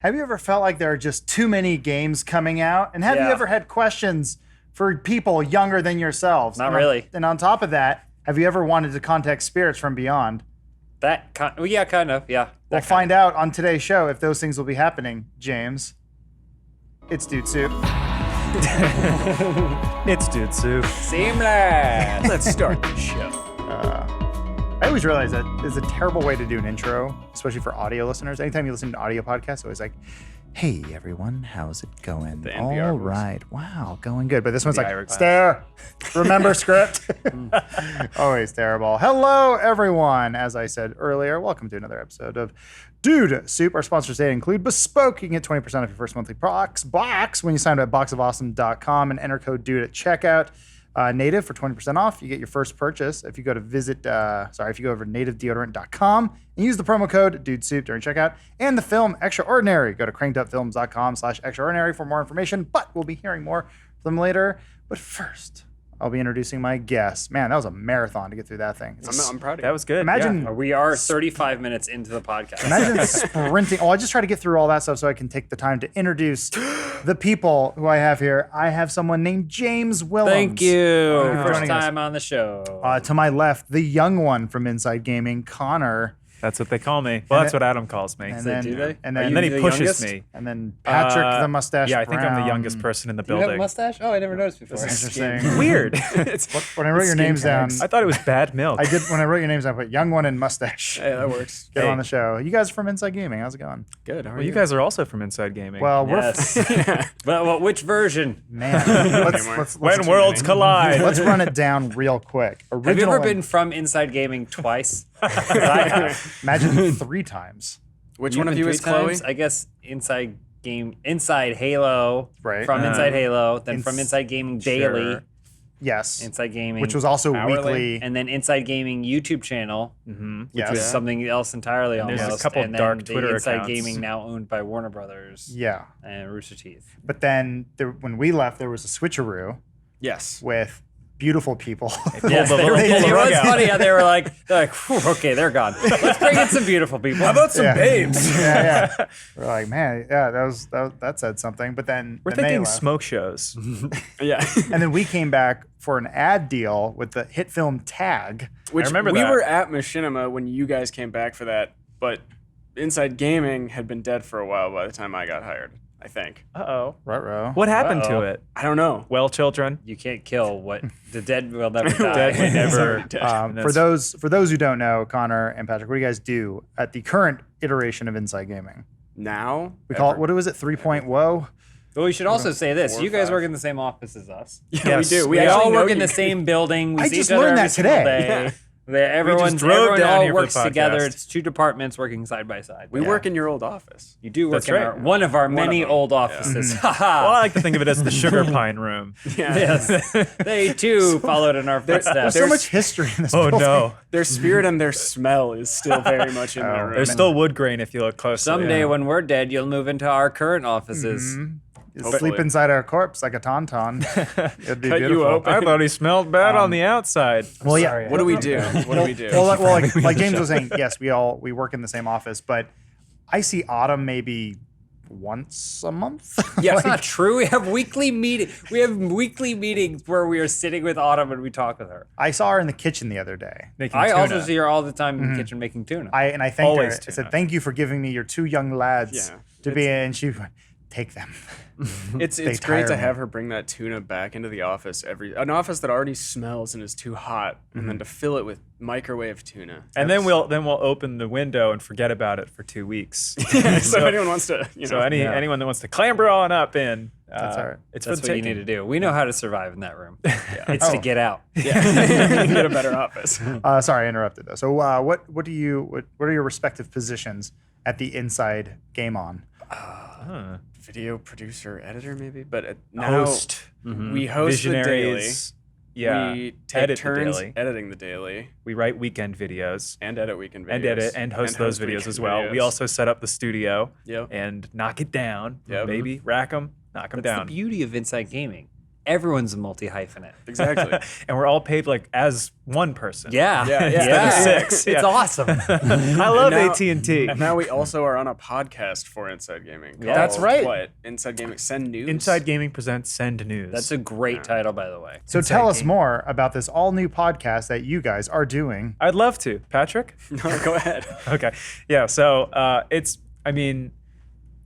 Have you ever felt like there are just too many games coming out? And have you ever had questions for people younger than yourselves? Not really. And on top of that, have you ever wanted to contact spirits from beyond? Kind of. Yeah. We'll find out on today's show if those things will be happening, James. It's Dude Soup. It's Dude Soup. Seamless. Let's start the show. I always realize that is a terrible way to do an intro, especially for audio listeners. Anytime you listen to an audio podcast, it's always like, hey, everyone, how's it going? The NPR All voice. right. Wow, going good. But this one's The like, Irish stare. Remember script. Always terrible. Hello, everyone. As I said earlier, welcome to another episode of Dude Soup. Our sponsors today include Bespoke. You can get 20% off your first monthly box when you sign up at boxofawesome.com and enter code DUDE at checkout. Native for 20% off. You get your first purchase if you go to if you go over to nativedeodorant.com and use the promo code DUDESOUP during checkout. And the film Extraordinary. Go to crankedupfilms.com/extraordinary for more information, but we'll be hearing more from them later. But first, I'll be introducing my guest. Man, that was a marathon to get through that thing. I'm proud of you. That was good. Imagine We are 35 minutes into the podcast. Imagine sprinting. Oh, I just try to get through all that stuff so I can take the time to introduce the people who I have here. I have someone named James Willems. Thank you. for First joining us. time on the show. To my left, the young one from Inside Gaming, Connor. That's what they call me. Well, that's what Adam calls me. And they then, do they? And Are then, you And then he the pushes youngest? me. and then Patrick, the mustache. Yeah, I think I'm the Brown. youngest person in the Do you have a building. mustache? Oh, I never noticed before. Interesting. Weird. When I wrote your names down, I thought it was bad milk. I did. When I wrote your names down, I put young one and mustache. Hey, that works. Get Hey. on the show. You guys are from Inside Gaming. How's it going? Good. How are Well, you guys are also from Inside Gaming. Well, Yes. Well, which version? man. Let's when worlds collide. let's run it down real quick. Have you Original ever been from Inside Gaming twice? Imagine 3 times. Which You've one of been you 3 is Chloe? times? I guess Inside Halo. Right. From Inside Halo, then from Ins- Inside Gaming Daily, Sure. Yes. Inside Gaming, Which was also Hourly. weekly. and then Inside Gaming YouTube channel, Yes. which was something else entirely And there's a almost. couple and then dark the Twitter Inside accounts. Gaming now owned by Warner Brothers Yeah. and Rooster Teeth. But then when we left, there was a switcheroo Yes. with beautiful people. Yes, the- they pull were, the it rug was out. funny how they were like, "Whew, okay, they're gone. Let's bring in some beautiful people. How about Some Yeah. babes. yeah. We're like, man, yeah, that said something. But then We're then they thinking left. smoke shows. Yeah. And then we came back for an ad deal with the hit film Tag. Which remember we that. were at Machinima when you guys came back for that, but Inside Gaming had been dead for a while by the time I got hired, I think. Uh-oh. Ruh-roh. What happened Uh-oh. to it? I don't know. Well, children, You can't kill what the dead will never die. dead may never. Dead. And For those who don't know, Connor and Patrick, what do you guys do at the current iteration of Inside Gaming? Now? We call it, what was it, 3.0? Well, we should also say this: 4 or you guys 5. work in the same office as us. Yeah, Yes. we do. We actually all know work in you the same building. We I see just each other learned every that single today. day. Everyone drove down all here for the works together. podcast. It's 2 departments working side by side. We work in your old office. You do work That's in right. one of our many them. old offices. Well, I like to think of it as the Sugar Pine Room. Yeah. Yes, they too followed in our footsteps. There's so much history in this Oh building. no. Their spirit and their smell is still very much in their room. There's still wood grain if you look closely. Someday, when we're dead, you'll move into our current offices. You Hopefully. sleep inside a corpse like a tauntaun. It'd be Cut you beautiful. open. I thought he smelled bad on the outside. Well, yeah. Sorry. What do we do? What do we do? Well, like James was saying, yes, we work in the same office, but I see Autumn maybe once a month. Yeah, it's not true. We have weekly meetings where we are sitting with Autumn and we talk with her. I saw her in the kitchen the other day. Making I also tuna. see her all the time in the kitchen making tuna. I thanked her. Always I tuna. said, "Thank you for giving me your 2 young lads Yeah, to be in." And she went, "Take them." It's They great tire to me. have her bring that tuna back into the office an office that already smells and is too hot, and then to fill it with microwave tuna. And then we'll open the window and forget about it for 2 weeks. so if anyone wants to, So anyone that wants to clamber on up in, That's all right. it's That's for the what you need taking. to do. We know how to survive in that room. It's to Oh. get out. yeah, get a better office. Sorry, I interrupted though. So, what are your respective positions at the Inside Game On? Video producer, editor, maybe, but now Host. we host the daily. Visionaries. Yeah. We take Edit the turns daily. editing the daily We write weekend videos and edit weekend videos and edit and host those videos weekend as well. We videos. also set up the studio Yep. and knock it down. Yep. Baby, rack them, knock them That's down. the beauty of Inside Gaming. everyone's a multi-hyphenate. Exactly. And we're all paid like as one person. Yeah. Instead of six. It's Yeah. awesome. I love now- AT&T. And now we also are on a podcast for Inside Gaming. Yeah. That's called, right. What? Inside Gaming Send News. Inside Gaming presents Send News. That's a great title, by the way. So Inside tell us Gaming. more about this all new podcast that you guys are doing. I'd love to. Patrick? No, go ahead. Okay. Yeah. So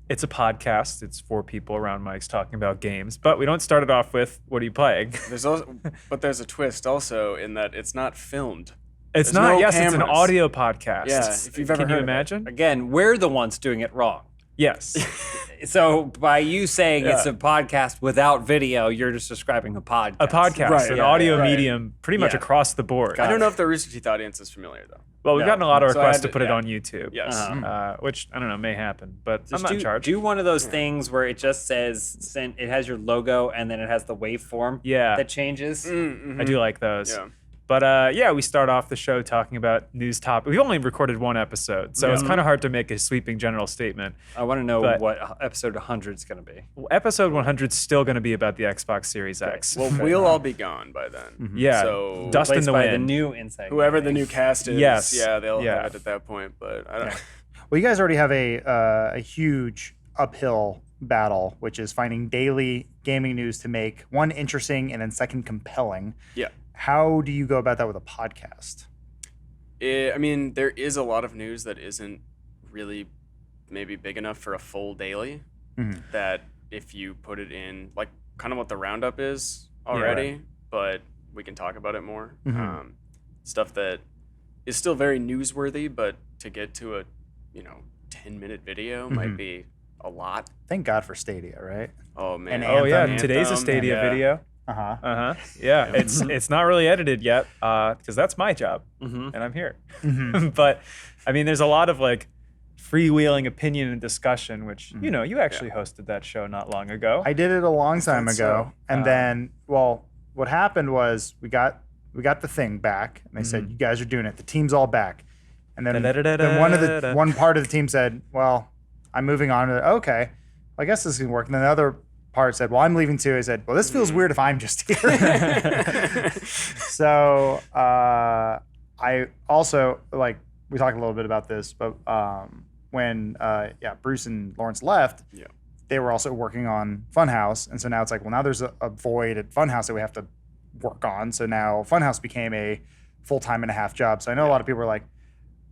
it's a podcast. It's 4 people around mics talking about games. But we don't start it off with, what are you playing? There's a twist also in that it's not filmed. It's There's not. no Yes, it's an cameras. audio podcast. Yeah, if you've ever Can you heard of it. imagine? Again, we're the ones doing it wrong. Yes. So by you saying it's Yeah. a podcast without video, you're just describing a podcast. A podcast, Right, an yeah, audio right. medium, pretty much Yeah. across the board. I don't know if the Rooster Teeth audience is familiar though. Well, we've No. gotten a lot of So I requests had to to- put it yeah. on YouTube. Yes. Uh-huh. Which I don't know may happen, but Just I'm not in charge. do one of those things where it just says it has your logo and then it has the waveform Yeah. that changes. I do like those. Yeah. But we start off the show talking about news topics. We've only recorded 1 episode, so it's kind of hard to make a sweeping general statement. I want to know But- what episode 100 is going to be. Well, episode 100 is still going to be about the Xbox Series X. Well, we'll all be gone by then. yeah, So dust in Replaced the by the wind. new Inside. whoever the Gaming. new cast is, Yes. yeah, they'll Yeah. have it at that point. But I don't. Well, you guys already have a huge uphill battle, which is finding daily gaming news to make one interesting and then second compelling. Yeah. How do you go about that with a podcast? I mean, there is a lot of news that isn't really maybe big enough for a full daily. Mhm. That if you put it in, like, kind of what the roundup is already, but we can talk about it more. Mhm. Stuff that is still very newsworthy, but to get to a 10-minute video might be a lot. Thank God for Stadia, right? Oh man. And Oh yeah, Anthem. today's a Stadia yeah. video. Uh-huh. Yeah, it's not really edited yet because that's my job, Mhm. and I'm here. Mm-hmm. But I mean, there's a lot of like freewheeling opinion and discussion, which you actually hosted that show not long ago. I did it a long time thought ago. so. And then, well, what happened was we got the thing back and they said, you guys are doing it. The team's all back. And then, one part of the team said, well, I'm moving on to okay. I guess this is gonna work. And then the other part said, well, I'm leaving too. I said, well, this feels weird if I'm just here. So I also we talked a little bit about this, but when Bruce and Lawrence left, Yeah. they were also working on Funhaus, and so now it's like, well, now there's a void at Funhaus that we have to work on. So now Funhaus became a full-time and a half job. So I know a lot of people are like,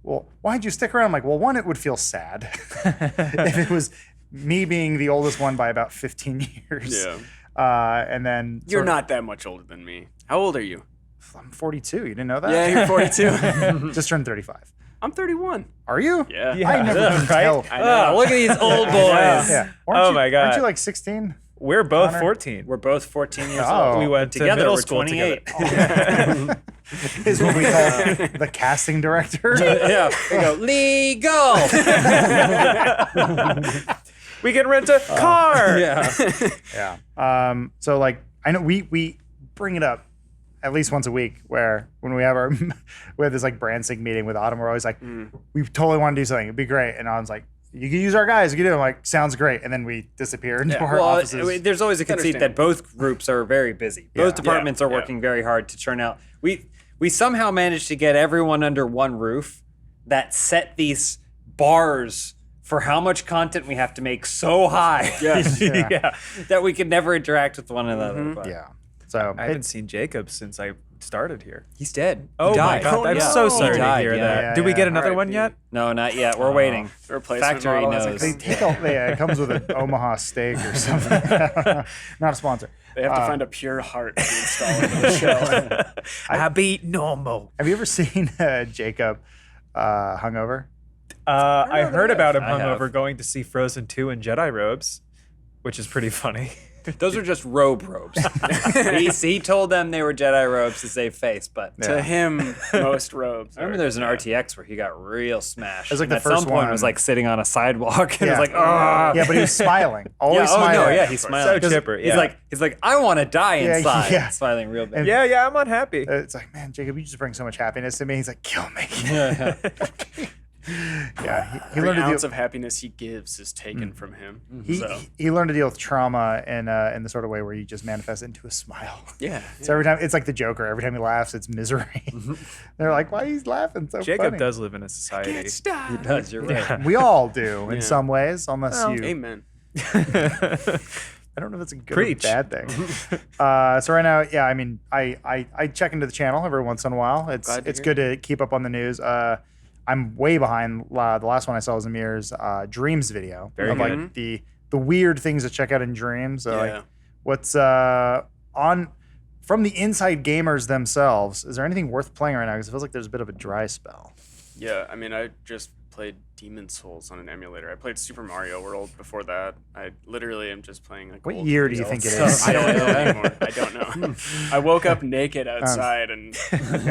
well, why'd you stick around? I'm like, well, one, it would feel sad if it was me being the oldest one by about 15 years. Yeah. And then You're sort of- not that much older than me. How old are you? I'm 42. You didn't know that? Yeah, you're 42. Just turned 35. I'm 31. Are you? Yeah. I never Yeah, can right? tell. I know. Look at these old boys. Yeah. Aren't Oh you- my God. Aren't you like 16? We're both Connor? 14. We're both 14 years Oh. old. We went to together. middle We're school 28. together. Is what we call the casting director. Yeah. We go legal. We can rent a car. Yeah. Yeah. So like I know we bring it up at least once a week where when we have we have this like brand sync meeting with Autumn, we're always like, we totally want to do something. It'd be great. And Autumn's like, you can use our guys. You can do it. I'm like, sounds great. And then we disappear into our Well, offices. there's always a conceit that both groups are very busy. Both departments are working very hard to churn out. We somehow managed to get everyone under one roof that set these bars for how much content we have to make so high Yes. Yeah. that we could never interact with one another. But Yeah. So I haven't seen Jacob since I started here. he's dead. Oh He my died. God, I'm Yeah. so He sorry to died, hear yeah. that. Yeah, Did we yeah. get another one RIP. yet? No, not yet. We're waiting. The replacement Factory model, knows. they take it comes with an Omaha steak or something. Not a sponsor. They have to find a pure heart to install into the show. I beat normal. Have you ever seen Jacob hungover? I heard about him I have. hungover going to see Frozen 2 in Jedi robes, which is pretty funny. Those are just robes. he told them they were Jedi robes to save face, but To him, most robes. I remember there's an RTX where he got real smashed. It was like and the at first some point one. was like sitting on a sidewalk and Yeah. was like, oh. Yeah, but he was smiling. Always Yeah, smiling. oh no, yeah, he's smiling. So chipper, He's yeah. like, I want to die Yeah, inside. yeah. Smiling real big. Yeah, I'm unhappy. It's like, man, Jacob, you just bring so much happiness to me. He's like, kill me. Yeah, he Every learned to ounce deal. of happiness he gives is taken from him. So He learned to deal with trauma in the sort of way where you just manifest it into a smile. yeah. So every time it's like the Joker. Every time he laughs, it's misery. They're like, "Why he's laughing so Jacob funny?" does live in a society. He does. You're right. We all do in Yeah. some ways, unless you. Amen. I don't know if it's a good Preach. or bad thing. So right now, yeah, I mean, I check into the channel every once in a while. Glad to It's hear good to keep up on the news. I'm way behind. The last one I saw was Amir's Dreams video Very of good. like the weird things to check out in Dreams. So Yeah. like what's on from the inside gamers themselves. Is there anything worth playing right now? Because it feels like there's a bit of a dry spell. Yeah, I mean, I just played Demon Souls on an emulator. I played Super Mario World before that. I literally am just playing like What old year do you videos. think it is? I don't know anymore. I don't know. I woke up naked outside and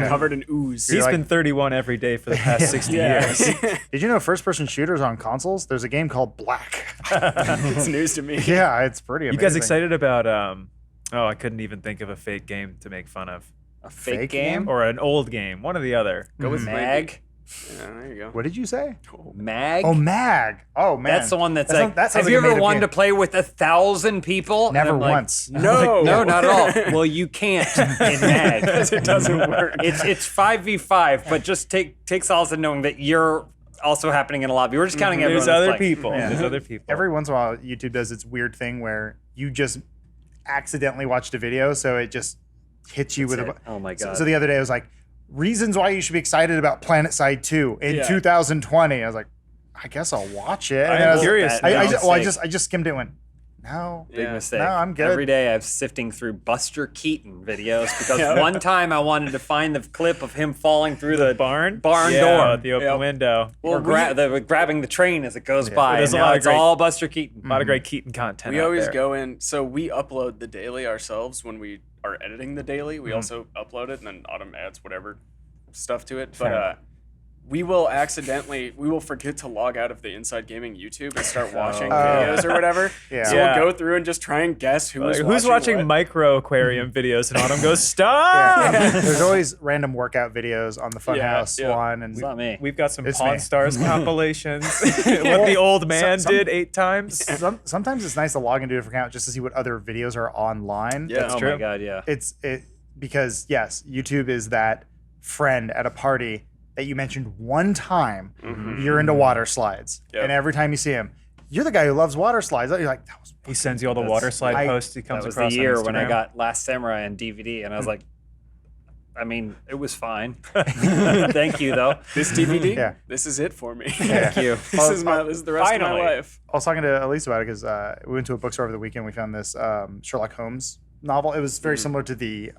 covered in ooze. He's like- been 31 every day for the past 60 years. Did you know first-person shooters on consoles? There's a game called Black. It's news to me. Yeah, it's pretty You amazing. guys excited about? I couldn't even think of a fake game to make fun of, A fake Fake game? or an old game, one or the other. Go with Mag? Yeah, there you go. What did you say? Mag? Oh, Mag. Oh, man. That's the one that's That like, sounds have like you a ever made-up wanted game. to play with 1,000 people? And Never I'm like, once. No. No, not at all. Well, you can't in Mag. It doesn't work. It's 5v5, but just take solace in knowing that you're also happening in a lobby. We're just counting everyone. There's that's other playing. people. Yeah. There's other people. Every once in a while, YouTube does its weird thing where you just accidentally watched a video, so it just hits you with That's a. it. Oh my So, God. so the other day, I was like, reasons why you should be excited about Planetside 2 in Yeah. 2020. I was like, I guess I'll watch it. And I'm then I was curious I, now. I just skimmed it and went, no. Big Yeah. mistake. No, I'm good. Every day I'm sifting through Buster Keaton videos because Yeah. one time I wanted to find the clip of him falling through the barn yeah. door, door. the open Yep. window. Or grabbing the train as it goes by. There's And a lot now of it's great- all Buster Keaton. A lot of great Keaton content. We out always there. go in. So we upload the daily ourselves when we are editing the daily. We also upload it and then Autumn adds whatever stuff to it. But we will forget to log out of the Inside Gaming YouTube and start watching videos or whatever. Yeah. So Yeah. we'll go through and just try and guess Who's watching what. micro aquarium videos, and Autumn goes, "Stop!" There's always random workout videos on the Funhaus Yeah. one. And It's not me. We've got some It's Pawn me. Stars compilations. What the old man some- did 8 times. sometimes it's nice to log into a different account just to see what other videos are online. Yeah. Oh true. my God, yeah. Because yes, YouTube is that friend at a party that you mentioned one time. You're into water slides, Yep. and every time you see him, you're the guy who loves water slides. You're like, that was He sends you all the That's- water slide I- posts he comes That was across the year on when I Instagram. got Last Samurai and DVD, and I was like, I mean, it was fine. Thank you, though. This DVD? Yeah. This is it for me. Thank you. This is the rest of Finally. my life. I was talking to Alyx about it because we went to a bookstore over the weekend. We found this Sherlock Holmes novel. It was very similar to the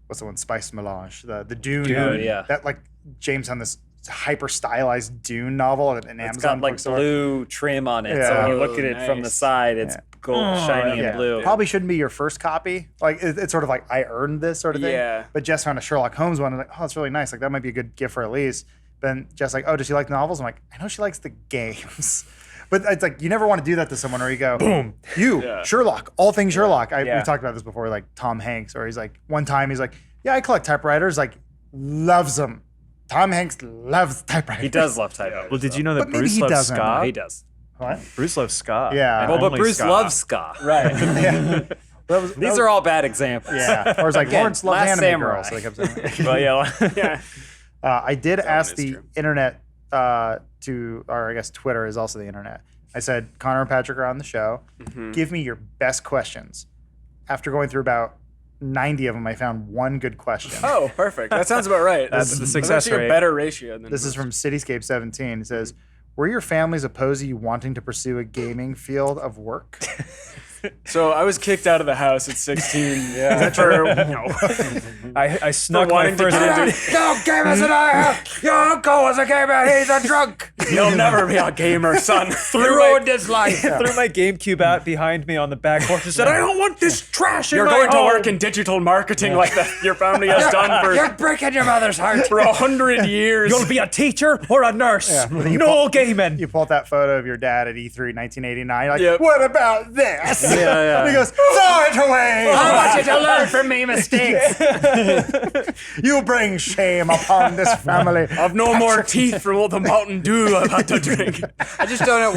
what's the one, Spice Melange, the Dune. Dune, yeah. That like James on this hyper stylized Dune novel at an It's Amazon got like bookstore. blue trim on it, so Yeah. when you look at it from the Nice. side, it's gold, shiny, Yeah. and blue. Probably shouldn't be your first copy. Like it's sort of like I earned this sort of thing. Yeah. But Jess found a Sherlock Holmes one. And like, oh, that's really nice. Like that might be a good gift for Elise. Then Jess like, oh, does she like novels? I'm like, I know she likes the games. But it's like you never want to do that to someone, where you go, boom, you Yeah. Sherlock, all things Sherlock. We Yeah. talked about this before, like Tom Hanks, or he's like one time he's like, yeah, I collect typewriters. Like loves them. Tom Hanks loves typewriters. He does love typewriters. Well, did you know But that maybe Bruce he loves doesn't. ska? He does. What? Bruce loves ska. Yeah. and Well, Well, but only Bruce ska. loves ska. Right. Yeah. These are all bad examples. Yeah. Or it's like Again, Lawrence loved Last anime Samurai. girls. So they kept saying. Well, yeah. Yeah. I did ask is the true. internet or I guess Twitter is also the internet. I said, Connor and Patrick are on the show. Give me your best questions. After going through about 90 of them, I found one good question. Oh, perfect. That sounds about right. That's the success actually rate. a better ratio than This is from Cityscape 17. It says, were your families opposed to you wanting to pursue a gaming field of work? So I was kicked out of the house at 16. Yeah. For, I snuck my wanting to first get into No gamers and I. Your uncle was a gamer. He's a drunk. You'll never be a gamer, son. He ruined his life. threw my GameCube out behind me on the back porch and said, "I don't want this trash in You're my going to home." work in digital marketing like that your family has done You're breaking your mother's heart. for 100 years. You'll be a teacher or a nurse. You No gaming. You pulled that photo of your dad at E3 1989. You're like, Yep. what about this? And he goes, throw it away. I want you to learn from me mistakes. You bring shame upon this family. I've no more teeth for all the Mountain Dew I've had to drink. I just don't know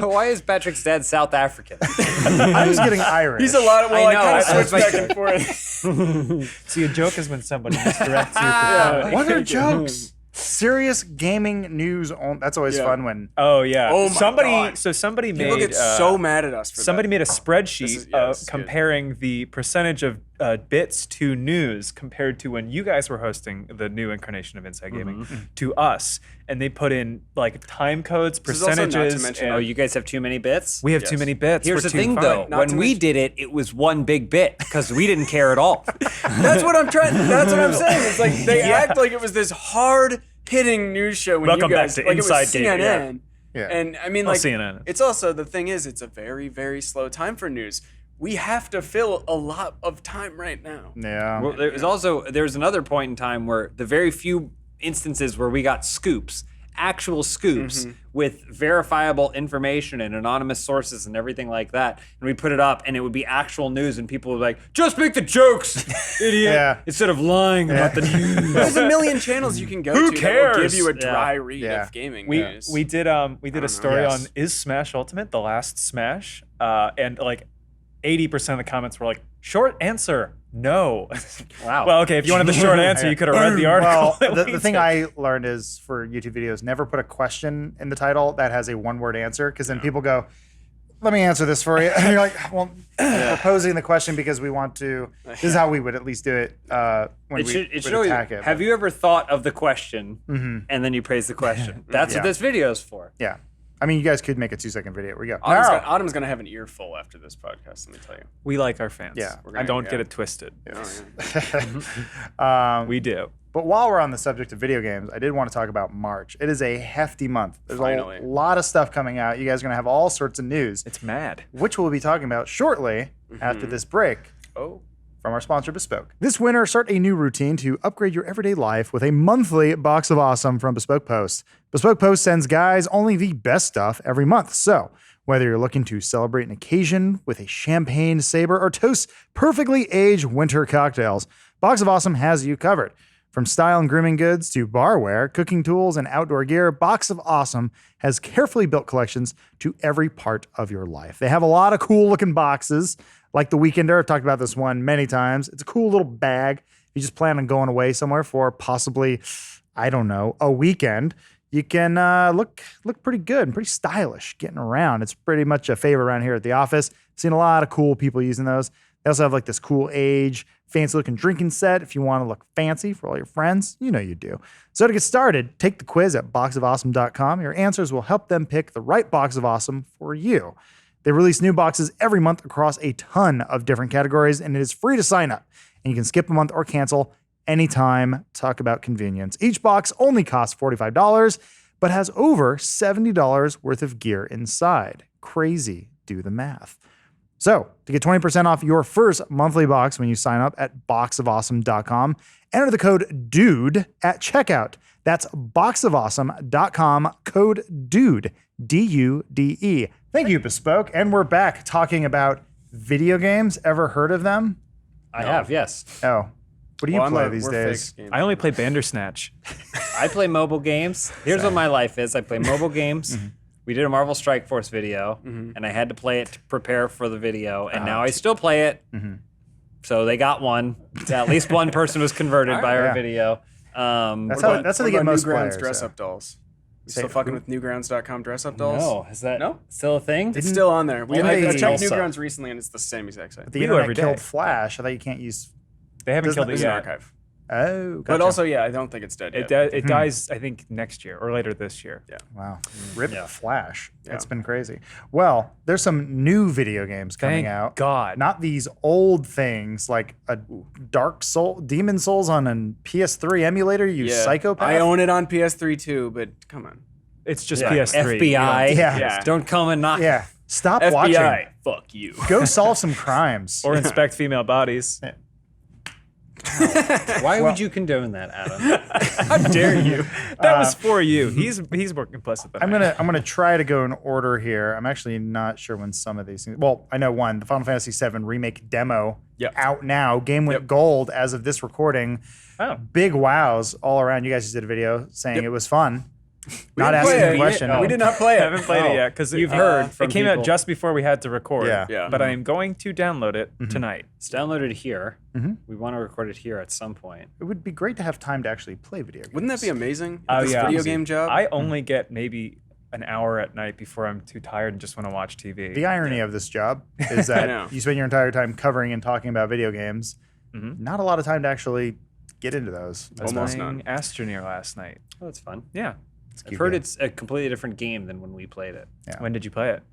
why is Patrick's dad South African? I was getting Irish. He's a lot of, I know, kind of I was switch back like- and forth. See, a joke is when somebody misdirects you. What are jokes? Serious gaming news. That's always fun when. Oh yeah. Oh, my somebody. God. So somebody People made. get so mad at us for Somebody that. made a spreadsheet This is good. comparing the percentage of bits to news compared to when you guys were hosting the new incarnation of Inside Gaming to us, and they put in like time codes, This is also not to percentages. mention- and Oh, you guys have too many bits? we have too many bits. Here's We're the too thing, fine. though. Not When to we mention- did it was one big bit because we didn't care at all. That's what I'm trying. That's what I'm saying. It's like they act like it was this hard-hitting news show when Welcome you back guys to like Inside it was CNN. Gaming, Yeah. And I mean, Well, like CNN. it's also the thing is, it's a very, very slow time for news. We have to fill a lot of time right now. Yeah. Well, there was another point in time where the very few instances where we got scoops, actual scoops with verifiable information and anonymous sources and everything like that, and we put it up and it would be actual news and people would be like, just make the jokes, idiot, Yeah. instead of lying about the news. There's a million channels you can go Who to that will give cares? you a dry read Yeah. of gaming We news. we did a story Yes. on is Smash Ultimate the last Smash, and like 80% of the comments were like short answer no. Wow. Well, okay, if you wanted the short answer, you could have read the article. Well, the thing I learned is for YouTube videos, never put a question in the title that has a one-word answer, because then people go, let me answer this for you. And you're like, well, we're posing the question because we want to. This is how we would at least do it when It should would always, attack it. have you ever thought of the question and then you praise the question? That's Yeah. what this video is for. Yeah. I mean, you guys could make a 2-second video. We go. Autumn's gonna have an earful after this podcast. Let me tell you. We like our fans. Yeah. I don't get it twisted. We do. But while we're on the subject of video games, I did want to talk about March. It is a hefty month. There's Finally. a lot of stuff coming out. You guys are going to have all sorts of news, It's mad. which we'll be talking about shortly after this break. Oh. From our sponsor, Bespoke. This winter, start a new routine to upgrade your everyday life with a monthly box of awesome from Bespoke Post. Bespoke Post sends guys only the best stuff every month. So, whether you're looking to celebrate an occasion with a champagne saber or toast perfectly aged winter cocktails, Box of Awesome has you covered. From style and grooming goods to barware, cooking tools, and outdoor gear, Box of Awesome has carefully built collections to every part of your life. They have a lot of cool looking boxes, like the Weekender. I've talked about this one many times. It's a cool little bag. If you just plan on going away somewhere for possibly, I don't know, a weekend, you can look pretty good and pretty stylish getting around. It's pretty much a favorite around here at the office. Seen a lot of cool people using those. They also have like this cool age, fancy looking drinking set if you want to look fancy for all your friends. You know you do. So to get started, take the quiz at boxofawesome.com. Your answers will help them pick the right box of awesome for you. They release new boxes every month across a ton of different categories, and it is free to sign up. And you can skip a month or cancel anytime. Talk about convenience. Each box only costs $45, but has over $70 worth of gear inside. Crazy. Do the math. So, to get 20% off your first monthly box when you sign up at boxofawesome.com, enter the code DUDE at checkout. That's boxofawesome.com, code DUDE, D-U-D-E. Thank you, Bespoke. And we're back talking about video games. Ever heard of them? I have, yes. Oh, what do you play these days? I only play Bandersnatch. I play mobile games. Here's what my life is. I play mobile games. We did a Marvel Strike Force video, and I had to play it to prepare for the video, and now I still play it. So they got one. At least one person was converted by our Yeah. video. That's how they get most players. dress so. up dolls. You Say still fucking who? with Newgrounds.com dress up dolls? No, is that No? still a thing? It's still on there. Didn't I they- checked Tulsa. Newgrounds recently, and it's the same exact site. The We do internet every killed day. Flash. I thought you can't use. They haven't Doesn't- killed it It's an yet. archive. Oh, But gotcha. also, yeah, I don't think it's dead yet. It dies, I think, next year or later this year. Yeah. Wow. Rip Yeah. Flash. Yeah. It's been crazy. Well, there's some new video games coming Thank out. God. Not these old things like a Demon Souls on a PS3 emulator, you psychopath. I own it on PS3 too, but come on. It's just Yeah. PS3. FBI. Yeah. Yeah. Don't come and knock. Yeah. Stop FBI, watching. fuck you. Go solve some crimes. Or inspect female bodies. Why would you condone that, Adam? How dare you? That was for you. He's more complicit than I am. I'm gonna try to go in order here. I'm actually not sure when some of these things. Well, I know one, the Final Fantasy VII Remake demo out now. Game went gold as of this recording. Oh. Big wows all around. You guys just did a video saying it was fun. Not asking a question. We did not play it. I haven't played it yet because You've heard from it came out people. just before we had to record. Yeah. But I am going to download it tonight. It's downloaded here. We want to record it here at some point. It would be great to have time to actually play video games. Wouldn't that be amazing? Oh, This yeah. video game job. I only get maybe an hour at night before I'm too tired and just want to watch TV. The irony of this job is know. that you spend your entire time covering and talking about video games. Not a lot of time to actually get into those. I was Almost playing none. Astroneer last night. Oh, that's fun. Yeah. I've heard it's a completely different game than when we played it. Yeah. When did you play it?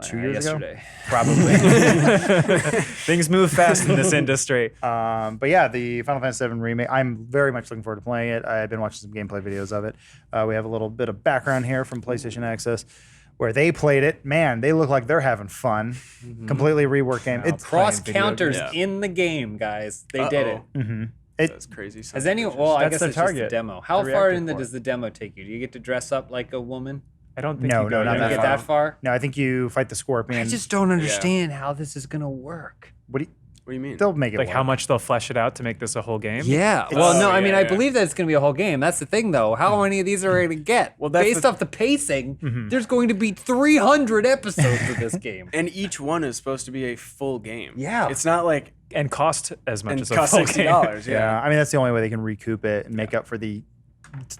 2 years ago? Yesterday. Probably. Things move fast in this industry. But yeah, the Final Fantasy VII Remake, I'm very much looking forward to playing it. I've been watching some gameplay videos of it. We have a little bit of background here from PlayStation Access where they played it. Man, they look like they're having fun. Completely reworked game. It's Cross Playing video counters games. in the game, guys. They did it. That's crazy. Has anyone? Well, I That's guess their it's just a target. demo. How The far reactive in port. does the demo take you? Do you get to dress up like a woman? I don't think No, you no, go not You that don't get far. that far? No, I think you fight the Scorpion. I just don't understand how this is gonna work. What do you, What do you mean? they'll make it Like work. how much they'll flesh it out to make this a whole game. Yeah. Well, no, I mean, yeah, I yeah. believe that it's going to be a whole game. That's the thing, though. How many of these are we going to get? Well, that's based the- off the pacing, there's going to be 300 episodes of this game. And each one is supposed to be a full game. Yeah. It's not like And cost as much and as a cost full $60. game. Yeah, I mean, that's the only way they can recoup it and make up for the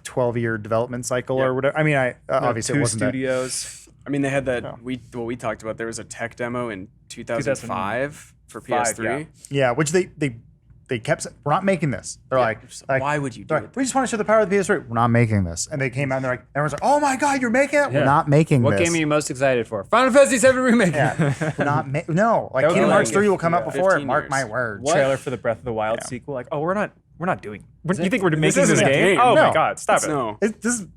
12-year development cycle or whatever. I mean, obviously it Two wasn't that. studios. I mean, they had that we talked about. There was a tech demo in 2005 for PS3. yeah. Yeah, which they kept saying, we're not making this. They're like, why would you do they're like, it? we just want to show the power of the PS3. We're not making this. And they came out and they're like, everyone's like, oh my God, you're making it? We're not making What this. game are you most excited for? Final Fantasy VII Remake. Yeah. We're not no. Like That would Kingdom be Hearts like 3 will come out before it. 15 Mark years. my words. What? Trailer for the Breath of the Wild sequel. Like, oh, we're not doing. You think we're making isn't this a game? game. Oh No. my God, stop it. No.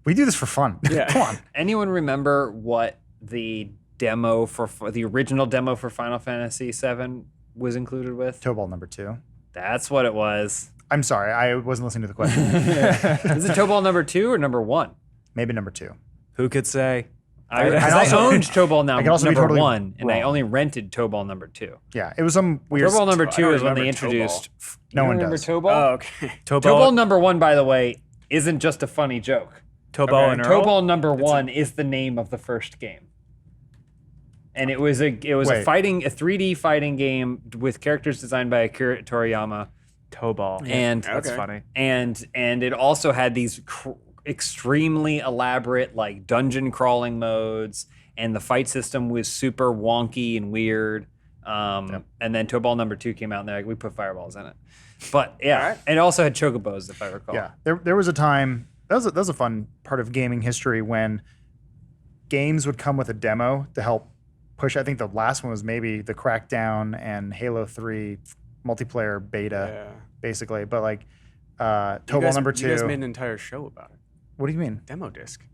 We do this for fun. Yeah. Come on. Anyone remember what the demo for the original demo for Final Fantasy VII was included with? Toe ball number 2. That's what it was. I'm sorry. I wasn't listening to the question. Is it Toe Ball number 2 or number 1? Maybe number 2. Who could say? I also- owned Toe Ball now, I could also be number totally 1, and I wrong. only rented Toe Ball number 2. Yeah. It was some weird. Toe Ball number I 2 don't is when they remember Toe Ball. introduced. No You one remember does. Toe Ball? Oh, okay. Toe Toe Ball Ball, number 1, by the way, isn't just a funny joke. Toe Ball and Toe Earl. Ball number 1 is the name of the first game. And it was a Wait. 3D fighting game with characters designed by Akira Toriyama. Toe Ball. And That's Okay. funny. and it also had these extremely elaborate like dungeon crawling modes, and the fight system was super wonky and weird. And then Toe Ball number 2 came out, and they're like, we put fireballs in it. But yeah, Alright. and it also had chocobos, if I recall. Yeah. There was a time, that was a fun part of gaming history when games would come with a demo to help push. I think the last one was maybe the Crackdown and Halo 3 multiplayer beta, Yeah. basically. But like You Toe Ball guys- number 2. You guys made an entire show about it. What do you mean? Demo disc.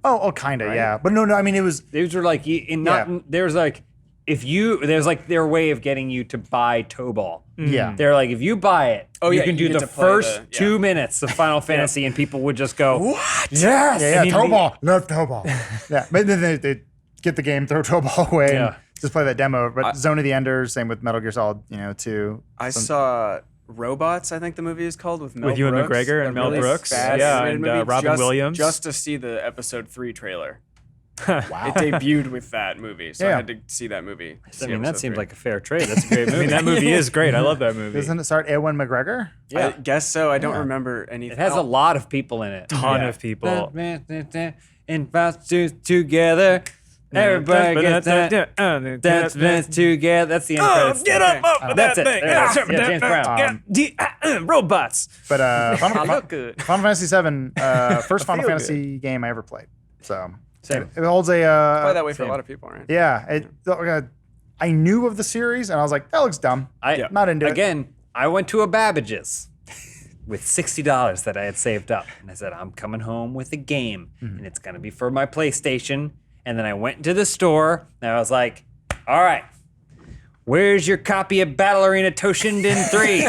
Oh, kind of, Right? yeah. But no, I mean, it was, These were like, there's like, there's like their way of getting you to buy Toe Ball. yeah. They're like, if you buy it, Oh, you yeah, can you do get the to play first the- 2 minutes of Final Fantasy, and people would just go, What? yes! Yeah, And Toe Ball. Love Toe Ball. Yeah. But then they get the game, throw Toe Ball away, Yeah. and just play that demo. But Zone of the Enders, same with Metal Gear Solid, 2. I saw Robots, I think the movie is called, with Mel With Ewan Brooks. McGregor and A Mel really Brooks. bad Yeah, animated and, movie, Robin Williams. Just to see the episode 3 trailer. Wow. It debuted with that movie, so Yeah. I had to see that movie. I mean, that seems like a fair trade. That's a great movie. I mean, that movie is great. I love that movie. Doesn't it start Ewan McGregor? I guess so. I don't remember anything. It has a lot of people in it. Ton of people. And fast together. Everybody gets that. That's together. That's the end credits. Get up off of That's that it. thing. Yeah, James Brown. Robots. But I look good. Final Fantasy VII, first Final feel Fantasy game I ever played. So Same. it holds a Probably that way for a same. lot of people, right? yeah. I knew of the series and I was like, that looks dumb. I Not into it. Again, I went to a Babbage's with $60 that I had saved up, and I said, I'm coming home with a game, and it's gonna be for my PlayStation. And then I went into the store, and I was like, all right, where's your copy of Battle Arena Toshinden 3?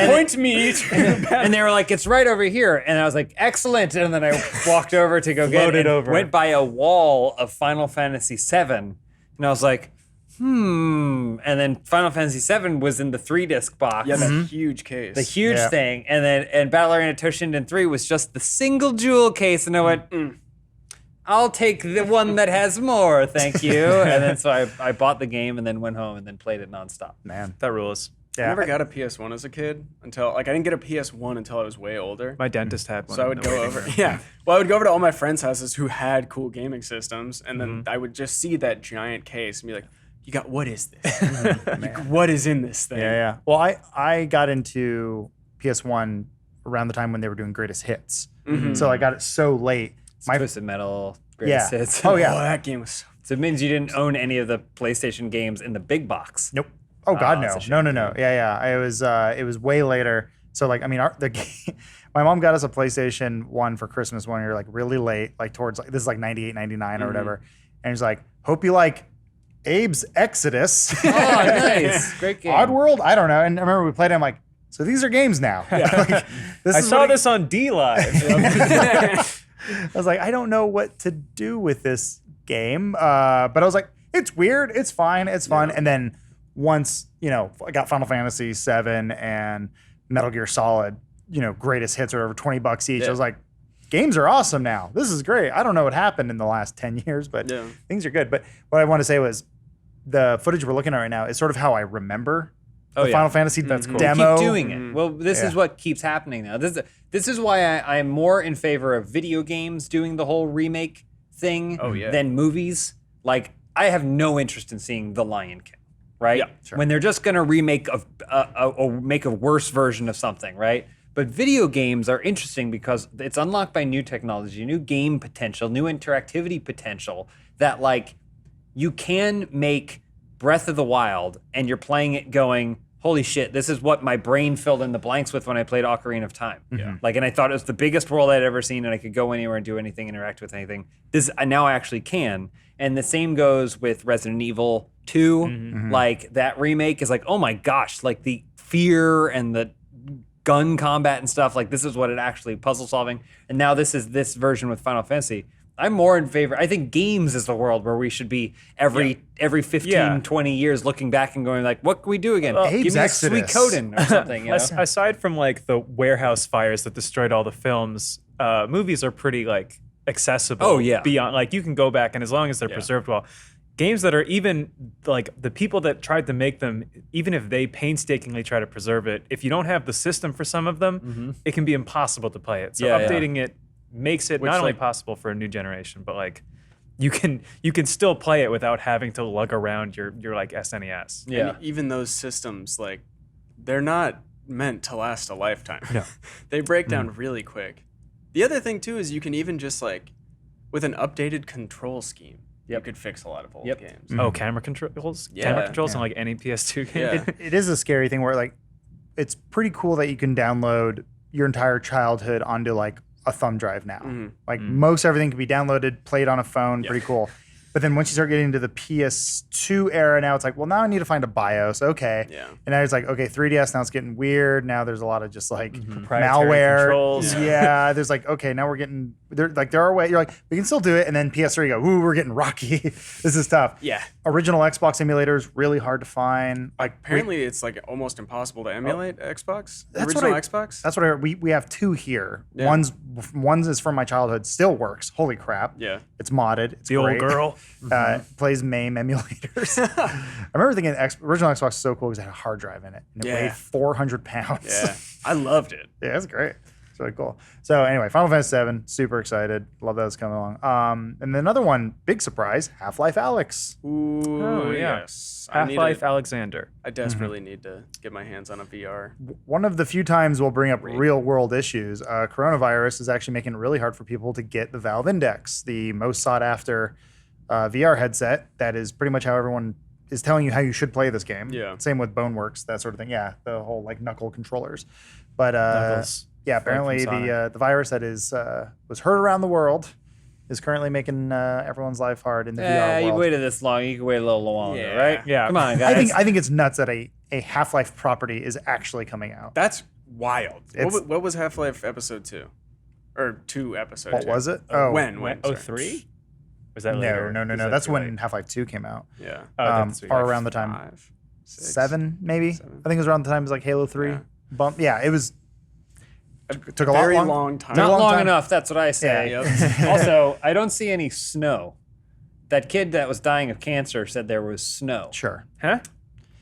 Point me to And they were like, it's right over here. And I was like, excellent. And then I walked over to go get it Floated and over. went by a wall of Final Fantasy VII. And I was like, And then Final Fantasy VII was in the 3-disc box. Yeah, that huge case. The huge thing. And Battle Arena Toshinden 3 was just the single jewel case. And I went, I'll take the one that has more, thank you. And then so I bought the game and then went home and then played it nonstop. Man. That rules. I never got a PS1 as a kid until I didn't get a PS1 until I was way older. My dentist had one. So I would go over. Yeah. Well, I would go over to all my friends' houses who had cool gaming systems, and then I would just see that giant case and be like, "You got what is this? What is in this thing?" Yeah. Well, I got into PS1 around the time when they were doing greatest hits. So I got it so late. Twisted Metal, greatest hits. Oh yeah. Oh, that game was. So it means you didn't own any of the PlayStation games in the big box. Nope. Oh God, that's no. a shame. No. Yeah. It was way later. So like, I mean, my mom got us a PlayStation 1 for Christmas one year, like really late, like towards like this is like 98, 99 or whatever. And she's like, hope you like Abe's Exodus. Oh, nice. Great game. Oddworld? I don't know. And I remember we played it. I'm like, so these are games now. Like, I saw this on D Live. I was like, I don't know what to do with this game. But I was like, it's weird. It's fine. It's fun. And then once, I got Final Fantasy 7 and Metal Gear Solid, greatest hits are over $20 each. I was like, games are awesome now. This is great. I don't know what happened in the last 10 years, but things are good. But what I want to say was the footage we're looking at right now is sort of how I remember the Final Fantasy demo. Keep doing it. Well, this is what keeps happening now. This is why I'm more in favor of video games doing the whole remake thing than movies. Like, I have no interest in seeing The Lion King, right? Yeah, sure. When they're just going to remake make a worse version of something, right? But video games are interesting because it's unlocked by new technology, new game potential, new interactivity potential that, like, you can make Breath of the Wild and you're playing it going, holy shit, this is what my brain filled in the blanks with when I played Ocarina of Time. Yeah. Like, and I thought it was the biggest world I'd ever seen and I could go anywhere and do anything, interact with anything. Now I actually can. And the same goes with Resident Evil 2. Like, that remake is like, oh my gosh, like the fear and the gun combat and stuff, like this is what it actually puzzle solving. And now this is this version with Final Fantasy. I'm more in favor. I think games is the world where we should be every 15, 20 years looking back and going like, what can we do again? Give me a sweet Coden or something. Aside from like the warehouse fires that destroyed all the films, movies are pretty like accessible. Oh, yeah. Beyond, like you can go back and as long as they're preserved well. Games that are even like the people that tried to make them, even if they painstakingly try to preserve it, if you don't have the system for some of them, it can be impossible to play it. So updating it makes it not only possible for a new generation, but like you can still play it without having to lug around your like SNES. Yeah. And even those systems, like, they're not meant to last a lifetime. No. They break down really quick. The other thing too is you can even just like with an updated control scheme, you could fix a lot of old games. Oh, camera controls? Yeah. Camera controls on like any PS2 game? Yeah. It is a scary thing where like it's pretty cool that you can download your entire childhood onto like a thumb drive now. Like most everything can be downloaded, played on a phone, pretty cool. But then once you start getting into the PS2 era, now it's like, well, now I need to find a BIOS. Okay. Yeah. And now it's like, okay, 3DS, now it's getting weird. Now there's a lot of just like Proprietary malware. controls. Yeah. There's like, okay, now we're getting, there are ways, you're like, we can still do it. And then PS3 go, ooh, we're getting rocky. This is tough. Yeah. Original Xbox emulators, really hard to find. Like Apparently, it's like almost impossible to emulate Xbox. That's Original what Xbox. That's what I heard. We have two here. Yeah. One's is from my childhood, still works. Holy crap. Yeah. It's modded. It's The great. old girl. Plays MAME emulators. I remember thinking original Xbox was so cool because it had a hard drive in it. And it weighed 400 pounds. Yeah. I loved it. Yeah, it's great. It's really cool. So anyway, Final Fantasy VII, super excited. Love that it's coming along. And then another one, big surprise, Half-Life Alyx. Ooh, Oh, yeah. yes. Half-Life Alexander. I desperately need to get my hands on a VR. One of the few times we'll bring up real world issues. Coronavirus is actually making it really hard for people to get the Valve Index, the most sought after VR headset. That is pretty much how everyone is telling you how you should play this game. Yeah. Same with Boneworks, that sort of thing. Yeah, the whole like knuckle controllers. But Knuckles. yeah, apparently from the virus that is was heard around the world is currently making everyone's life hard in the VR Yeah, you world. waited this long. You can wait a little longer, Yeah. right? Yeah. Come on, guys. I think it's nuts that a Half-Life property is actually coming out. That's wild. It's- What was Half-Life episode 2? Or 2 episode What 2? was it? When? Oh, Sorry. 3? Was that later? No. Was that That's too when late? Half-Life 2 came out. Yeah. Oh, that's Or around the time 5, 6. 7, maybe. 7. I think it was around the time it was like Halo 3 Yeah. bump. Yeah, it was. Took a Very lot long time. Took a Not long time. enough. That's what I say. Yep. Also, I don't see any snow. That kid that was dying of cancer said there was snow. Sure. Huh?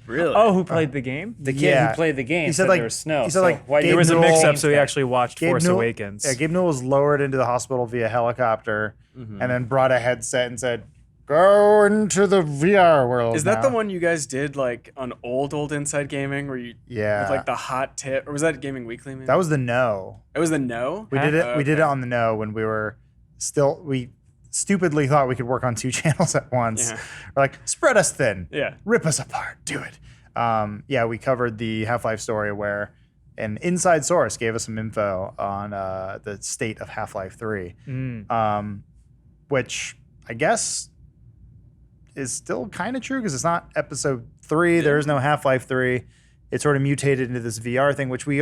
Really? Oh, who played the game? The kid Yeah. who played the game He said, said like- there was snow. he said, like, why Gabe There was a Newell- mix-up, so he Gabe actually watched Gabe Force Newell- Awakens. Yeah, Gabe Newell was lowered into the hospital via helicopter, Mm-hmm. and then brought a headset and said, "Go into the VR world." Is that now." the one you guys did like on old Inside Gaming where you Yeah. with like the hot tip, or was that Gaming Weekly? Maybe? That was the No. It was the No. We did it. Oh, We did it okay. on the No when we were still. We stupidly thought we could work on 2 channels at once. Yeah. We're like, spread us thin. Yeah. Rip us apart. Do it. Yeah, we covered the Half-Life story where an inside source gave us some info on the state of Half-Life 3, which I guess is still kind of true because it's not episode 3. There is no Half-Life 3. It sort of mutated into this VR thing, which we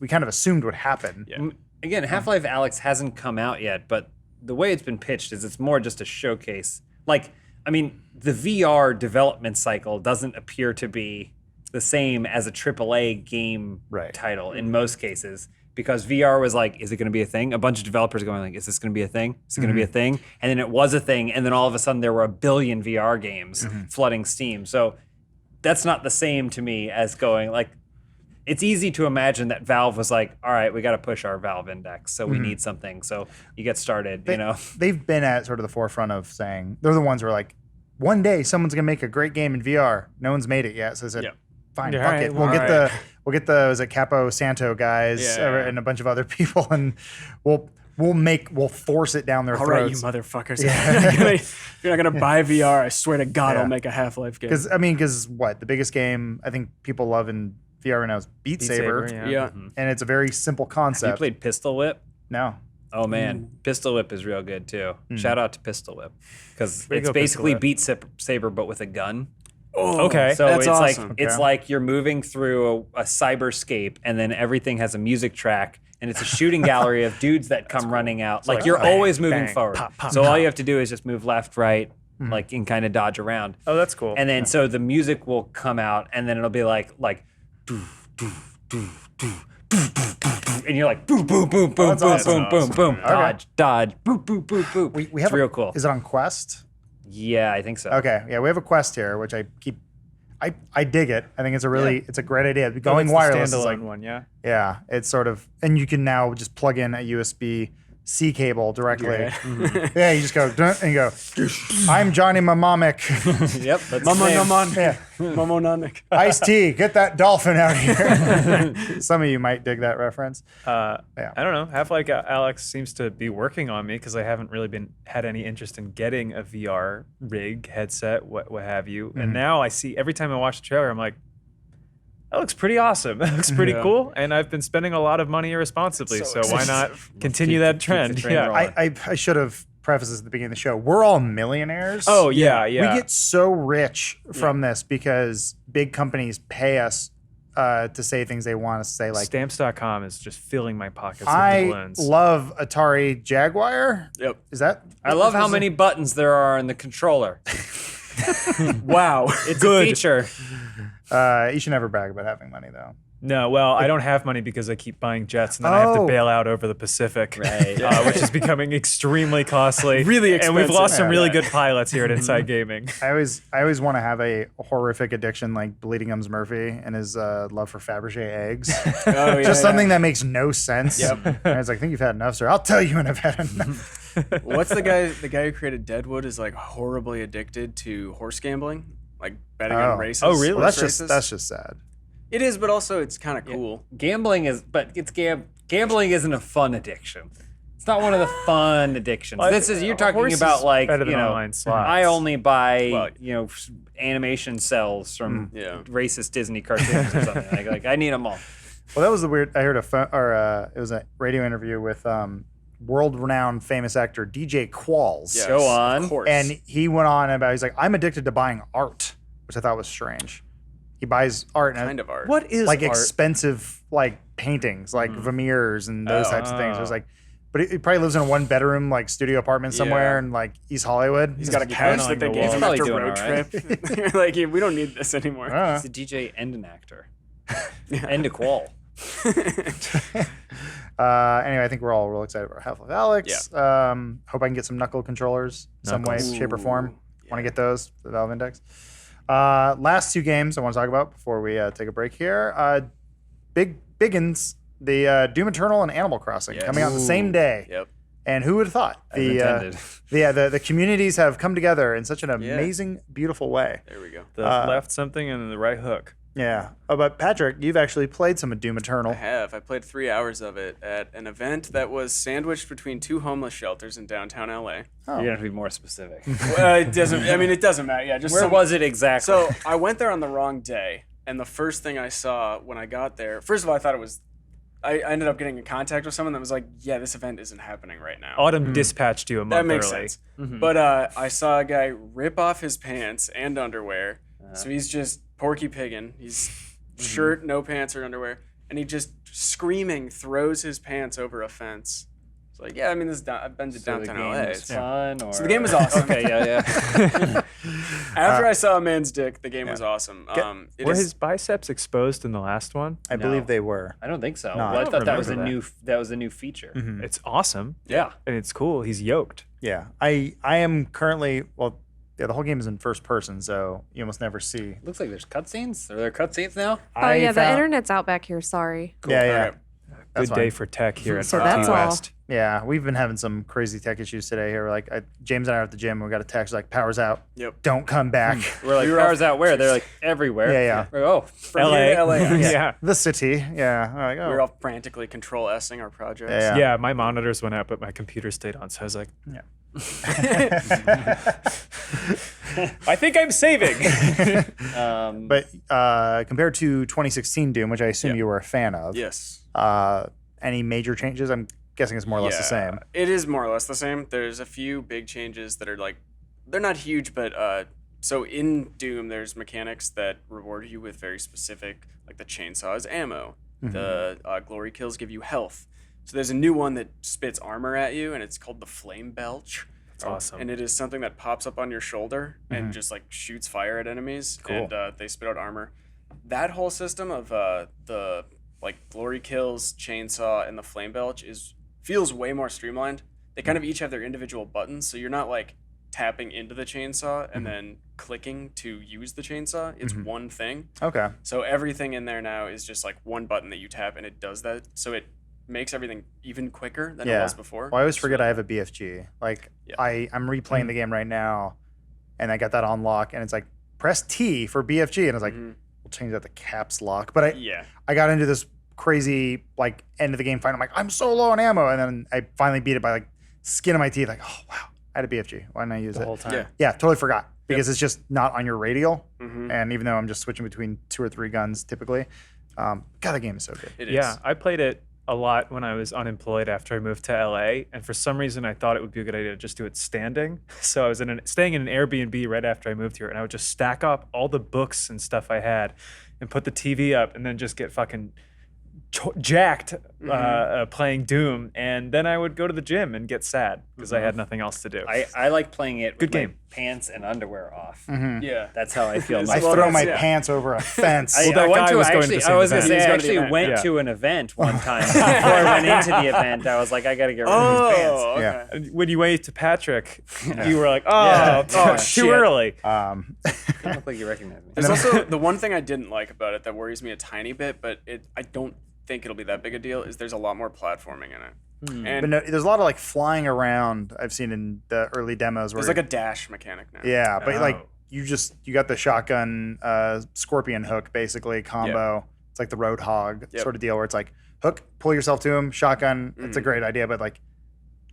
kind of assumed would happen. Yeah. Again, Half-Life Alyx hasn't come out yet, but the way it's been pitched is it's more just a showcase. Like, I mean, the VR development cycle doesn't appear to be the same as a AAA game Right. title in most cases, because VR was like, is it going to be a thing? A bunch of developers going like, is this going to be a thing? Is it going to be a thing? And then it was a thing, and then all of a sudden there were a billion VR games flooding Steam. So that's not the same to me as going like, it's easy to imagine that Valve was like, all right, we got to push our Valve index, so we need something. So you get started, you know? They've been at sort of the forefront of saying, they're the ones who are like, one day someone's gonna make a great game in VR. No one's made it yet, so they said, Yep. fine, Yeah, fuck all it. right, We'll get the was it Capo Santo guys Yeah. and a bunch of other people, and we'll force it down their All right, you throats. motherfuckers. If you're not gonna buy VR, I swear to God, Yeah. I'll make a Half-Life game. Because what the biggest game I think people love in VR right now is Beat Saber, Yeah. and it's a very simple You concept. played Pistol Whip? No, Oh man, Pistol Whip is real good too. Shout out to Pistol Whip because Way to it's go, basically Pistol Beat Saber but with a gun. Oh, Okay. So That's it's awesome. like it's Okay. like you're moving through a cyberscape, and then everything has a music track, and it's a shooting gallery of dudes that come running out. Like you're bang, always moving bang, forward. pop, pop, so all pop. you have to do is just move left, right, like and kind of dodge around. Oh, that's cool. And then so the music will come out, and then it'll be like doo, doo, doo, doo, doo, doo, doo, doo, and you're like boom, boom, boom, boom, that's boom, awesome. boom, boom, boom, Okay. dodge, boom, boom, boom, boom. we It's have real cool. Is it on Quest? Yeah, I think so. Okay, yeah, we have a Quest here, which I dig it. I think it's it's a great idea. Oh, Going that's the wireless is standalone like, one, yeah. yeah, it's sort of, and you can now just plug in a USB-C cable directly. Yeah, you just go dun, and you go. I'm Johnny Mnemonic. Yep. That's Mama the name. Naman. Yeah, Momo Nanak. Ice-T, get that dolphin out here. Some of you might dig that reference. I don't know. Half-Life Alyx seems to be working on me because I haven't really had any interest in getting a VR rig, headset, what have you. And now I see every time I watch the trailer, I'm like, that looks pretty awesome. That looks pretty Yeah. cool. And I've been spending a lot of money irresponsibly, so why not continue keep- that keep the trend? train Yeah. rolling. I should have prefaced this at the beginning of the show. We're all millionaires. Oh yeah, yeah. We get so rich from this because big companies pay us to say things they want us to say. Like, Stamps.com is just filling my pockets with I doubloons. love Atari Jaguar. Yep. Is that? I love how many buttons there are in the controller. Wow. It's a feature. You should never brag about having money, though. No, well, I don't have money because I keep buying jets, and then I have to Oh. bail out over the Pacific, Right. which is becoming extremely costly. Really and we've expensive. lost some Yeah. really good pilots here at Inside Gaming. I always want to have a horrific addiction like Bleeding Gums Murphy and his love for Fabergé eggs. Oh, yeah, Just yeah. something that makes no sense. Yep. And I was like, I think you've had enough, sir. I'll tell you when I've had enough. What's the guy who created Deadwood is like horribly addicted to horse gambling, like betting Oh. on races. Oh, really? Well, horse that's races. just sad. It is, but also it's kind of cool. Gambling is, but it's gambling isn't a fun addiction. It's not one of the fun addictions. Well, This is you're a talking horse about is like better than you know, online slots. I only buy Well, animation cells from Yeah. racist Disney cartoons or something. Like I need them all. Well, that was the weird. I heard it was a radio interview with world-renowned famous actor DJ Qualls. Yes, Go on. Of course. And he went on about, he's like, I'm addicted to buying art, which I thought was strange. He buys art and kind of art. What is like art? expensive like paintings, like Vermeers and those types of things. It was like, but he probably lives in a 1-bedroom like studio apartment somewhere Yeah. in like East Hollywood. He's got a couch that they the gave wall. him Probably after doing road all right. trip. You're like, yeah, we don't need this anymore. He's a DJ and an actor. And a qual. Anyway, I think we're all real excited about Half-Life Alyx. Hope I can get some knuckle controllers some way, Knuckles. shape, or form. Ooh, Want to get those for the Valve Index. Last 2 games I want to talk about before we take a break here. Biggins, the Doom Eternal and Animal Crossing Yes. coming out the same day. Yep. And who would have thought? Intended. The communities have come together in such an amazing, beautiful way. There we go. The left something and the right hook. Yeah. Oh, but Patrick, you've actually played some of Doom Eternal. I have. I played 3 hours of it at an event that was sandwiched between 2 homeless shelters in downtown LA. Oh. You're gonna have to be more specific. Well, it doesn't. I mean, it doesn't matter. Yeah, just Where was it exactly? So I went there on the wrong day, and the first thing I saw when I got there, first of all, I thought it was. I ended up getting in contact with someone that was like, "Yeah, this event isn't happening right now." Autumn dispatched you a month That makes early. sense. But I saw a guy rip off his pants and underwear, so he's just Porky Piggin. He's shirt, no pants or underwear, and he just screaming throws his pants over a fence. It's like, yeah, I mean, I've been to So the downtown game LA. was fun, or So the game was awesome. Okay, yeah. After I saw a man's dick, the game was awesome. It Were is- his biceps exposed in the last one? I believe they were. I don't think so. No, I Well, I don't thought that was a remember new. That was a new feature. It's awesome. Yeah. And it's cool. He's yoked. Yeah. I am currently, well, yeah, the whole game is in first person, so you almost never see. Looks like there's cutscenes. Are there cutscenes now? Oh yeah, the internet's out back here. Sorry. Yeah, yeah. Okay. That's Good day fine. for tech here at So RT that's all. West. Yeah, we've been having some crazy tech issues today here. Like, James and I are at the gym, and we got a text like, power's out. Yep. Don't come back. We're like, We were powers out where? They're like everywhere. Yeah, yeah. We're, oh, From here to LA. yeah. The city. Yeah. I'm like, oh. We were all frantically control S-ing our projects. Yeah. Yeah, my monitors went out, but my computer stayed on. So I was like, Yeah. I think I'm saving. But compared to 2016 Doom, which I assume you were a fan of, Yes. any major changes? I'm guessing it's more or less the same. It is more or less the same. There's a few big changes that are like, they're not huge, but so in Doom, there's mechanics that reward you with very specific, like the chainsaw is ammo. The glory kills give you health. So there's a new one that spits armor at you, and it's called the Flame Belch. That's awesome. And it is something that pops up on your shoulder and just like shoots fire at enemies, and they spit out armor. That whole system of the like glory kills, chainsaw, and the flame belch feels way more streamlined. They kind of each have their individual buttons, so you're not like tapping into the chainsaw and then clicking to use the chainsaw. It's one thing. Okay. So everything in there now is just like one button that you tap, and it does that. So it makes everything even quicker than it was before. Well, I always forget I have a BFG. Like, I'm replaying the game right now, and I got that on lock, and it's like, press T for BFG. And I was like, we'll change that to caps lock. But I got into this crazy, like, end of the game fight. I'm like, I'm so low on ammo. And then I finally beat it by, like, skin of my teeth. Like, oh, wow, I had a BFG. Why didn't I use the it? whole time. Yeah, totally forgot. Because it's just not on your radial. And even though I'm just switching between 2 or 3 guns typically, God, the game is so good. It is. Yeah, I played it a lot when I was unemployed after I moved to LA, and for some reason I thought it would be a good idea to just do it standing. So I was staying in an Airbnb right after I moved here, and I would just stack up all the books and stuff I had, and put the TV up, and then just get fucking jacked playing Doom, and then I would go to the gym and get sad because I had nothing else to do. I like playing it with Good my game. pants and underwear off. Yeah. That's how I feel. It's I Like, Well, throw my that's- pants over a fence. I, that I went guy to was going to actually. the same I was gonna event. say I He's going to the actually event. went Yeah. to an event one time before I went into the event. I was like, I gotta get rid of these pants. Oh, okay. Yeah. And when you waved to Patrick, you were like, oh, shit. too early. You don't look like you recognize me. There's also the one thing I didn't like about it that worries me a tiny bit, but I don't think it'll be that big a deal, is there's a lot more platforming in it. And But no, there's a lot of like flying around I've seen in the early demos where there's like a dash mechanic now. yeah, but like Oh. you got the shotgun scorpion hook basically combo. It's like the Roadhog sort of deal where it's like hook, pull yourself to him, shotgun. It's a great idea, but like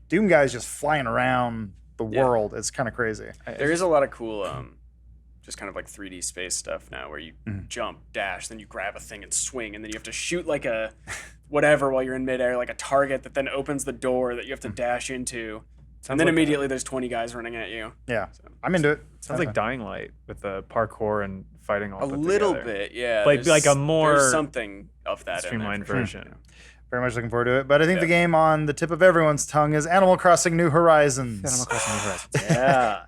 Doom guys just flying around the world. It's kind of crazy. There is a lot of cool just kind of like 3D space stuff now where you jump, dash, then you grab a thing and swing, and then you have to shoot like a whatever while you're in midair, like a target that then opens the door that you have to dash into. And then immediately there's 20 guys running at you. Yeah, I'm into it. Sounds like Dying Light with the parkour and fighting all A put little together. bit, yeah. Like a more there's something of that streamlined in there for version. Sure. Very much looking forward to it. But I think the game on the tip of everyone's tongue is Animal Crossing New Horizons. Animal Crossing New Horizons. Yeah.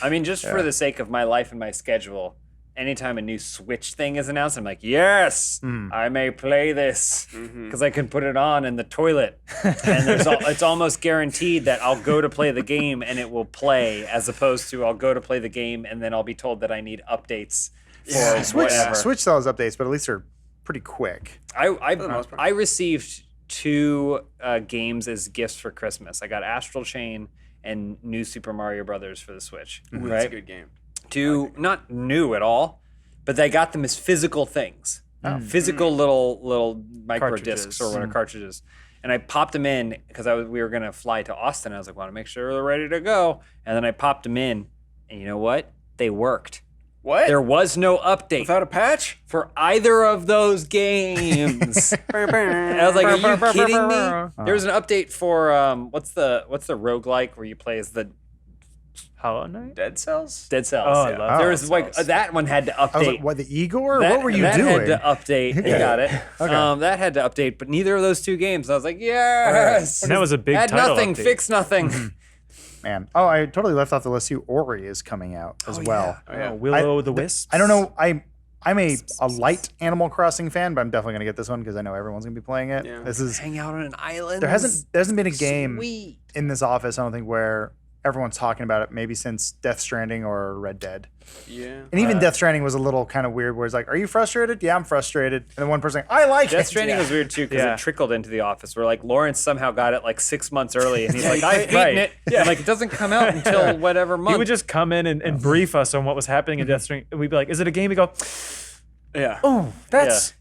I mean, just for the sake of my life and my schedule, anytime a new Switch thing is announced, I'm like, yes, I may play this because I can put it on in the toilet. And it's almost guaranteed that I'll go to play the game and it will play, as opposed to I'll go to play the game and then I'll be told that I need updates for whatever. Switch still has updates, but at least they're pretty quick. I received 2 games as gifts for Christmas. I got Astral Chain and New Super Mario Brothers for the Switch. Ooh, right? that's a good game. 2 not new at all, but they got them as physical things, physical little micro discs or whatever cartridges. And I popped them in because we were gonna fly to Austin. I was like, want to make sure they're ready to go. And then I popped them in, and you know what? They worked. What? There was no update Without a patch? for either of those games. I was like, are you kidding me? There was an update for what's the roguelike where you play as the Hollow Knight? Dead Cells? Dead Cells. Oh, I love There Dead was like Cells. that one had to update. I was like, what, the Igor? That- What were you that doing? had to update. You got it. That had to update, but neither of those 2 games. I was like, yes. And that was a big Add title nothing, update. fix nothing. Man. Oh, I totally left off the list too. Ori is coming out as well. Oh, yeah. Will-O the Wisp. I don't know. I'm a light Animal Crossing fan, but I'm definitely gonna get this one because I know everyone's gonna be playing it. Yeah. This is Hang out on an island. there hasn't been a game Sweet. in this office, I don't think, where everyone's talking about it, maybe since Death Stranding or Red Dead. Yeah. And even Death Stranding was a little kind of weird where it's like, are you frustrated? Yeah, I'm frustrated. And then one person like, I like Death it. Stranding was weird too because Yeah. it trickled into the office. Where like Lawrence somehow got it like 6 months early, and he's like, "I've beaten it." Yeah, like it doesn't come out until whatever month. He would just come in and brief us on what was happening in Death Stranding. And we'd be like, is it a game? He'd go, Yeah. oh, that's...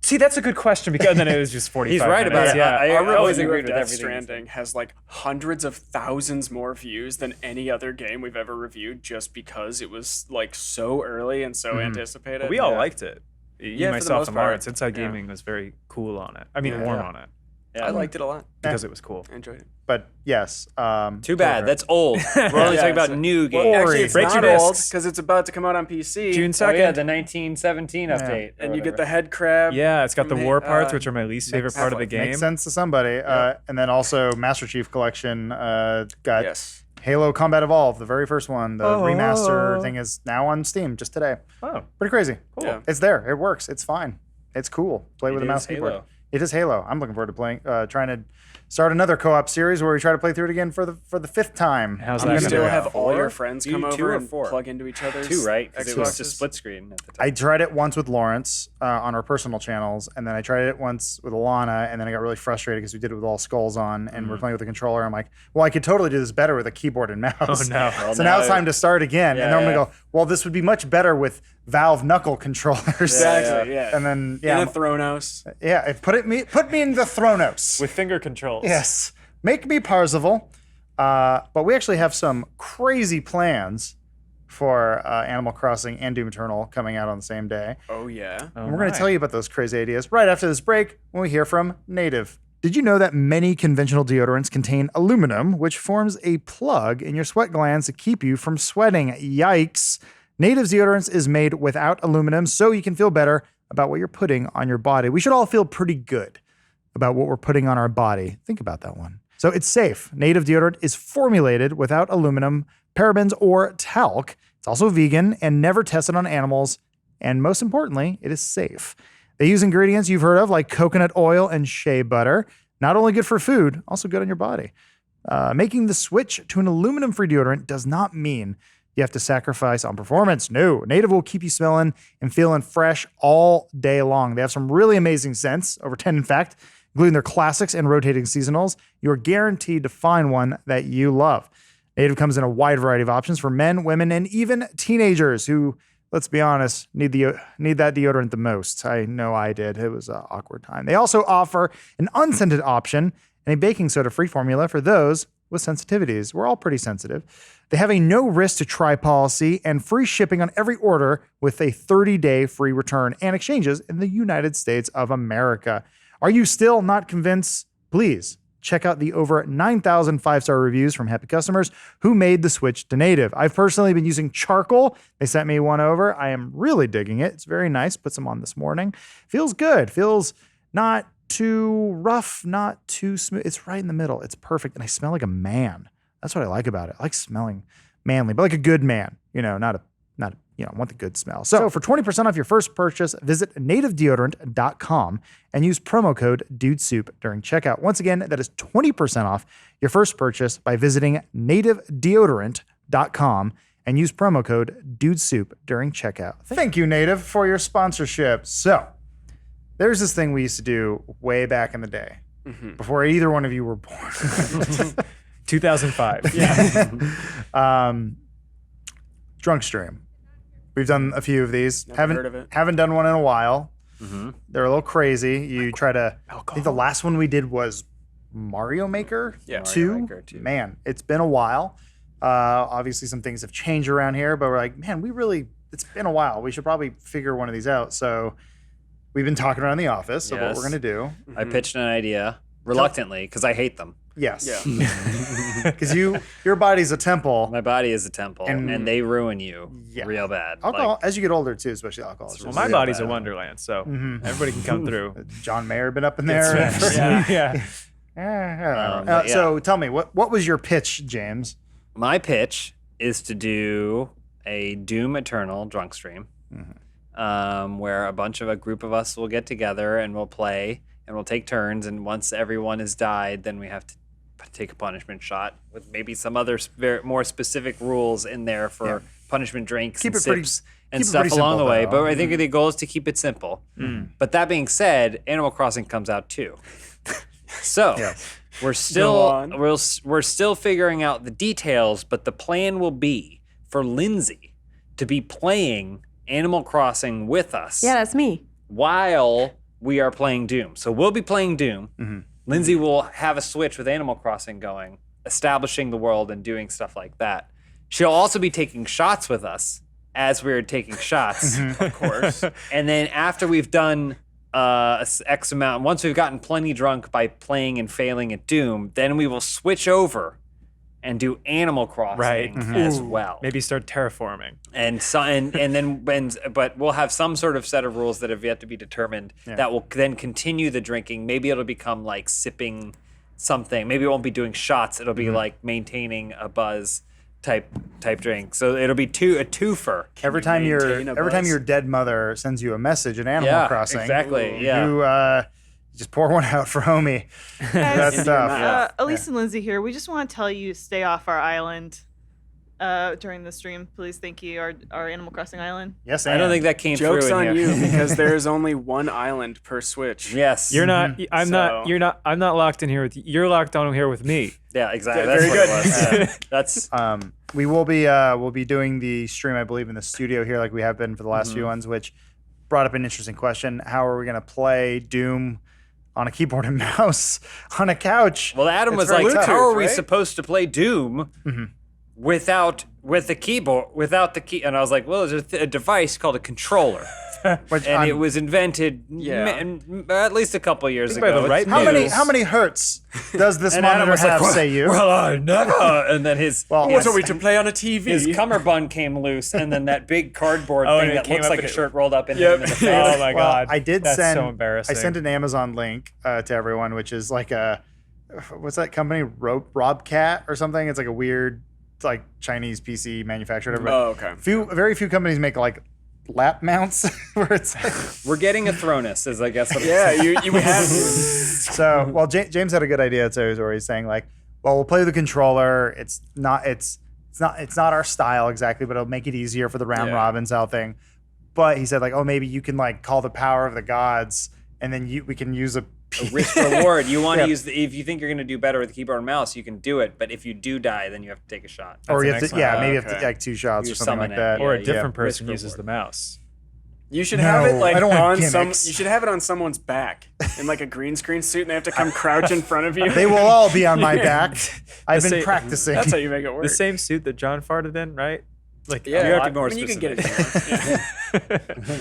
See, that's a good question because then it was just 45 He's right about minutes. it. Yeah. I Our always review agreed of with Death everything. Stranding has like hundreds of thousands more views than any other game we've ever reviewed just because it was like so early and so anticipated. But we all liked it. You, Yeah, for the myself, most and part. Lawrence. Inside Yeah. Gaming was very cool on it. I mean, warm on it I liked it a lot. because it was cool. I enjoyed it. But yes. Too bad. That's old. We're only talking about new games. Well, actually, it's Break not your old discs. because it's about to come out on PC. June Oh 2nd. yeah, the 1917 update. And you get the head crab. Yeah, it's got the from war the- parts, which are my least favorite part of the game. Makes sense to somebody. And then also Master Chief Collection got Yes. Halo Combat Evolved, the very first one. The remaster thing is now on Steam just today. Oh, Pretty crazy. cool. Yeah. It's there. It works. It's fine. It's cool. Play with a is mouse and keyboard. Halo. It is Halo. I'm looking forward to playing. Trying to start another co-op series where we try to play through it again for the 5th time. How's I'm that You gonna gonna still do go? it. have all your Four? friends You come do 2 over or and 4? plug into each other's 2, right? Because it was just Xboxes. split screen at the time. I tried it once with Lawrence on our personal channels, and then I tried it once with Alana, and then I got really frustrated because we did it with all skulls on, and we're playing with the controller. I'm like, well, I could totally do this better with a keyboard and mouse. Oh, no. Well, So now it's time to start again, and then I'm Yeah, gonna go, well, this would be much better with Valve knuckle controllers. Exactly. Yeah. And then In a Thronos. put me in the Thronos. With finger controls. Yes. Make me Parzival. But we actually have some crazy plans for Animal Crossing and Doom Eternal coming out on the same day. Oh yeah. Oh, And we're going my. to tell you about those crazy ideas right after this break when we hear from Native. Did you know that many conventional deodorants contain aluminum, which forms a plug in your sweat glands to keep you from sweating? Yikes. Native's deodorants is made without aluminum, so you can feel better about what you're putting on your body. We should all feel pretty good about what we're putting on our body. Think about that one. So it's safe. Native deodorant is formulated without aluminum, parabens, or talc. It's also vegan and never tested on animals. And most importantly, it is safe. They use ingredients you've heard of like coconut oil and shea butter. Not only good for food, also good on your body. Making the switch to an aluminum-free deodorant does not mean you have to sacrifice on performance. No, Native will keep you smelling and feeling fresh all day long. They have some really amazing scents, over 10 in fact, including their classics and rotating seasonals. You're guaranteed to find one that you love. Native comes in a wide variety of options for men, women, and even teenagers who, let's be honest, need that deodorant the most. I know I did. It was an awkward time. They also offer an unscented option and a baking soda-free formula for those with sensitivities. We're all pretty sensitive. They have a no-risk to try policy and free shipping on every order with a 30-day free return and exchanges in the United States of America. Are you still not convinced? Please check out the over 9,000 5-star reviews from happy customers who made the switch to native. I've personally been using charcoal. They sent me one over. I am really digging it. It's very nice. Put some on this morning. Feels good. Feels not too rough, not too smooth. It's right in the middle. It's perfect. And I smell like a man. That's what I like about it. I like smelling manly, but like a good man, not a I want the good smell. So for 20% off your first purchase, visit nativedeodorant.com and use promo code DUDESOUP during checkout. Once again, that is 20% off your first purchase by visiting nativedeodorant.com and use promo code DUDESOUP during checkout. Thank you, Native, for your sponsorship. So there's this thing we used to do way back in the day, before either one of you were born. 2005. Yeah. Drunk stream. We've done a few of these. Never heard of it. Haven't done one in a while. They're a little crazy. You try to. I think the last one we did was Mario Maker 2. Mario Maker 2. Man, it's been a while. Obviously, some things have changed around here, but we're like, man, it's been a while. We should probably figure one of these out. So we've been talking around the office of what we're going to do. I pitched an idea reluctantly because I hate them. Yes. Yeah. Because your body's a temple. My body is a temple, and they ruin you real bad. Alcohol, as you get older too, especially alcohol. Well, my body's a wonderland, so everybody can come through. John Mayer been up in there. Yeah. I don't know. So tell me, what was your pitch, James? My pitch is to do a Doom Eternal drunk stream, where a group of us will get together and we'll play and we'll take turns. And once everyone has died, then we have to take a punishment shot with maybe some other more specific rules in there for punishment drinks and sips and stuff along the way. But I think the goal is to keep it simple. But that being said, Animal Crossing comes out too. So we're still figuring out the details, but the plan will be for Lindsay to be playing Animal Crossing with us. Yeah, that's me. While we are playing Doom. So we'll be playing Doom. Lindsay will have a Switch with Animal Crossing going, establishing the world and doing stuff like that. She'll also be taking shots with us as we're taking shots, of course. And then after we've done X amount, once we've gotten plenty drunk by playing and failing at Doom, then we will switch over and do Animal Crossing as well. Maybe start terraforming. But we'll have some sort of set of rules that have yet to be determined that will then continue the drinking. Maybe it'll become like sipping something. Maybe it won't be doing shots. It'll be like maintaining a buzz type drink. So it'll be a twofer. Every time your dead mother sends you a message in Animal Crossing, exactly. You just pour one out for homie. That stuff. Alyx and Lindsay here. We just want to tell you stay off our island during the stream. Please, thank you. Our Animal Crossing island. Yes, I don't think that came Joke's through on in you here. because there's only one island per Switch. Yes. You're not. I'm not. You're not. I'm not locked in here with you. You're locked on here with me. Yeah, exactly. Very That's good. what it was. That's We will be we'll be doing the stream, I believe, in the studio here, like we have been for the last few ones, which brought up an interesting question. How are we going to play Doom on a keyboard and mouse on a couch? Well, Adam was like, "How are we supposed to play Doom without the key?" And I was like, "Well, there's a device called a controller." It was invented at least a couple years ago. by the right How news. many hertz does this And Adam monitor was like, have, say you? Well, I never. And then his What are we to play on a TV? his cummerbund came loose, and then that big cardboard Oh, thing and it that came looks up like a and it- shirt rolled up in him in the face. Oh my Well, god! I did That's send. so embarrassing. I sent an Amazon link to everyone, which is like what's that company? Robcat or something? It's like a weird, like Chinese PC manufacturer. Oh, okay. Very few companies make like lap mounts where it's like, We're getting a Thronus, is I guess. What You have to. so. Well, James had a good idea too, where he's saying like, well, we'll play the controller. It's not our style exactly, but it'll make it easier for the round robin style thing. But he said like, oh, maybe you can like call the power of the gods, and then we can use a risk reward. You want to use if you think you're going to do better with the keyboard and mouse, you can do it. But if you do die, then you have to take a shot. or you have to, excellent- maybe you have to like 2 shots You or something like summon it, that. or a yeah, different person risk uses reward. the mouse. You should have it No, like I don't want on gimmicks. You should have it on someone's back in like a green screen suit, and they have to come crouch in front of you. They will all be on my back. I've been same- practicing. That's how you make it work. The same suit that John farted in, right? Like You have to be more you can get it.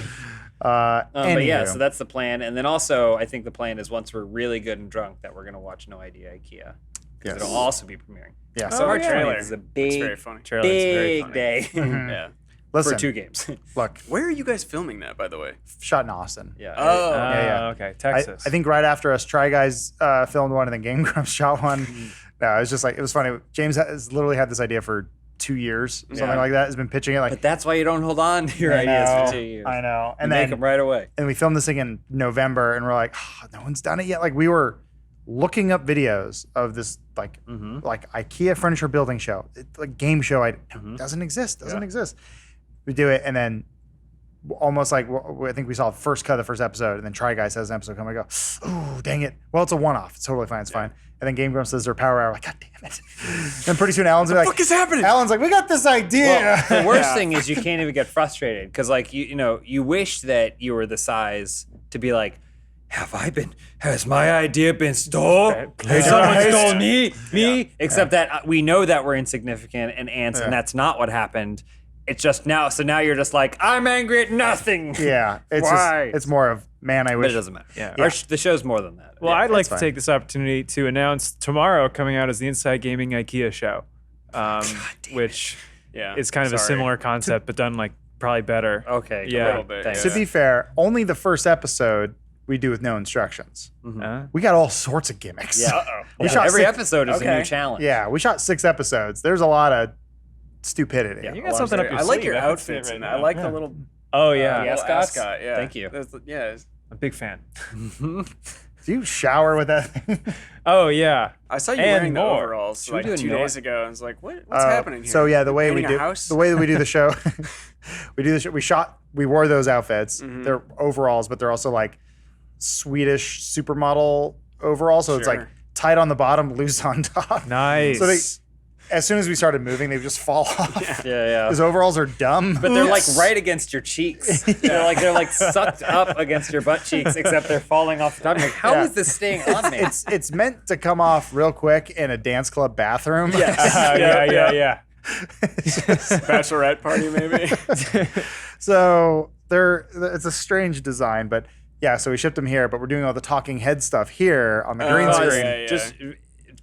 But yeah, Anywho. so that's the plan. And then also, I think the plan is once we're really good and drunk that we're going to watch No Idea IKEA. Because Yes. it'll also be premiering. Yeah. So March March 20th 20th is a It's big, very funny. Trailer's very big funny. day Yeah. Listen, for 2 games. look, Where are you guys filming that, by the way? shot in Austin. Yeah. Oh. yeah. Okay, I Texas. think right after us, Try Guys filmed one and then Game Grumps shot one. No, it was just like, it was funny. James has literally had this idea for 2 years, something Yeah. like that. Has been pitching it like, But that's why you don't hold on to your I ideas know, for 2 years. I know. And And make then them right away. and we filmed this thing in November, and we're like, no one's done it yet. Like we were looking up videos of this like IKEA furniture building show, like game show. Doesn't exist. Doesn't exist. We do it, and then almost like I think we saw the first cut of the first episode, and then Try Guys has an episode coming. I go, oh dang it. Well, it's a one-off. It's totally fine. It's fine. And then Game Grumps says their power hour. Like, God damn it. And pretty soon Alan's like, What is happening? Alan's like, we got this idea. Well, the worst thing is you can't even get frustrated because, like, you wish that you were the size to be like, has my idea been stolen? Has someone stole me? Except that we know that we're insignificant and ants, and that's not what happened. It's just now. So now you're just like, I'm angry at nothing. Yeah, it's Why? just, it's more of, man, I But wish. it doesn't matter. Yeah. The show's more than that. Well, I'd like it's to fine. take this opportunity to announce tomorrow coming out as the Inside Gaming IKEA show, which Yeah. is kind of a Sorry. similar concept, but done like probably better. Okay. Yeah. A little bit, Thanks. To be fair, only the first episode we do with no instructions. Uh, We got all sorts of gimmicks. Yeah. We Yeah, shot every 6 episode is a Okay. new challenge. Yeah, we shot 6 episodes. There's a lot of stupidity. you Oh, got I'm something up sorry. your I like sleeve. your I can see it outfits, right and now. I like the little Oh yeah, Yeah. little Ascots? ascot. Yeah. Thank you. Yeah. I'm a big fan. Do you shower with that thing? Oh yeah, I saw you And wearing the more. overalls Should we like do a 2 note? days ago. I was like, what's happening here? So yeah, the way we Painting a do house? the way that we do the show, we wore those outfits. Mm-hmm. They're overalls, but they're also like Swedish supermodel overalls. So it's like Sure. tight on the bottom, loose on top. nice. So as soon as we started moving, they would just fall off. Yeah. His overalls are dumb. But they're like right against your cheeks. They're like sucked up against your butt cheeks, except they're falling off the top. You're like, how is this staying on me? it's meant to come off real quick in a dance club bathroom. yeah. Bachelorette party, maybe. So it's a strange design, but yeah. So we shipped them here, but we're doing all the talking head stuff here on the green Because screen. yeah. Just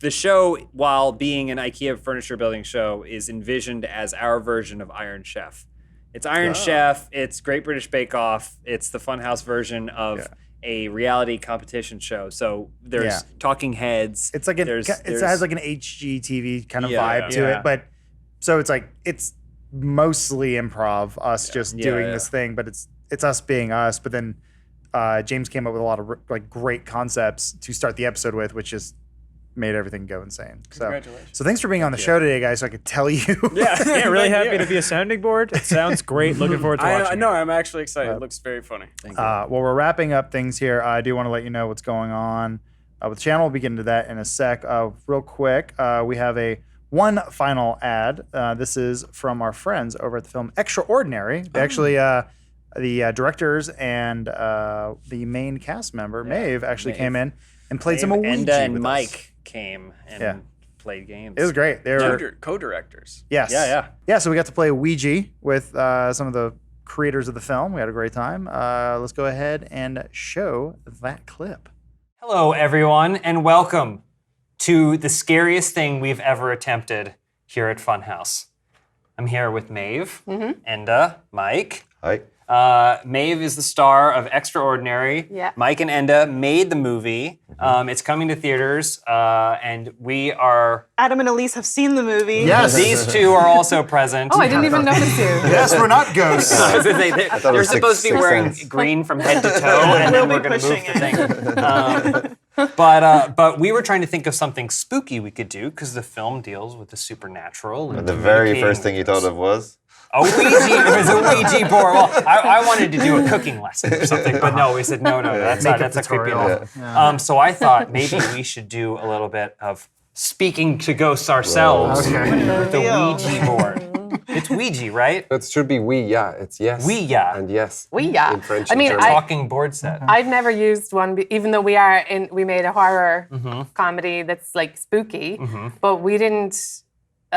the show, while being an IKEA furniture building show, is envisioned as our version of Iron Chef. It's Iron Chef. It's Great British Bake Off. It's the Funhaus version of a reality competition show. So there's talking heads. It's like it has like an HGTV kind of vibe to Yeah. it, but so it's like it's mostly improv, us just doing this thing, but it's us being us. But then James came up with a lot of like great concepts to start the episode with, which just made everything go insane. Congratulations. So thanks for being on the show today, guys, so I could tell you. Yeah, really happy to be a sounding board. It sounds great. Looking forward to watching. I know. I'm actually excited. It looks very funny. Well, we're wrapping up things here. I do want to let you know what's going on with the channel. We'll be getting to that in a sec. Real quick, we have one final ad. This is from our friends over at the film Extraordinary. They actually, the directors and the main cast member, Maeve, actually came in and played some Ouija Enda and with Mike us. came and played games. It was great. They were Co-directors. yes, Yeah. So we got to play Ouija with some of the creators of the film. We had a great time. Let's go ahead and show that clip. Hello, everyone, and welcome to the scariest thing we've ever attempted here at Funhaus. I'm here with Maeve, Enda, Mike. Hi. Maeve is the star of Extraordinary. Yeah. Mike and Enda made the movie. It's coming to theaters, and we are. Adam and Elise have seen the movie. Yes. These two are also present. Oh, I didn't even notice you. Yes, we're not ghosts. They're was supposed to be Sixth wearing Sense. green from head to toe, and then We'll we're be going to move pushing the thing. But we were trying to think of something spooky we could do because the film deals with the supernatural. And The very communicating first thing you with thought us. of was? A Ouija. It was a Ouija board. Well, I wanted to do a cooking lesson or something, but no, we said no, that's a creepy enough. So I thought maybe we should do a little bit of speaking to ghosts ourselves with the Ouija board. It's Ouija, right? It should be we, yeah. It's yes. Ouija. And yes. We, yeah. In French I and mean, German. Talking board set. I've never used one, even though we made a horror comedy that's like spooky, but we didn't.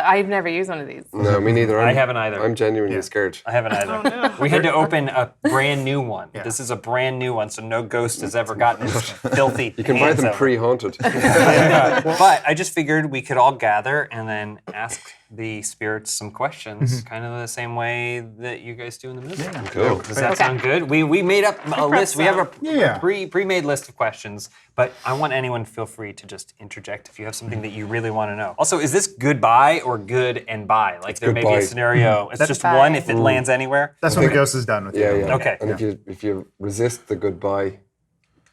I've never used one of these. No, me neither. I haven't either. I'm genuinely scared. I haven't either. We had to open a brand new one. This is a brand new one, so no ghost has ever gotten his filthy. You can buy hands them over. pre-haunted. But I just figured we could all gather and then ask the spirits some questions, kind of the same way that you guys do in the movie. Cool. Does that sound good? We made up a list. We have a Yeah. pre-made list of questions, but I want anyone to feel free to just interject if you have something that you really want to know. Also, is this goodbye or good and bye? Like there may be a goodbye. scenario. It's just Bye. one if it lands anywhere. That's when the ghost is done with Yeah, you. yeah. Okay. And if you resist the goodbye,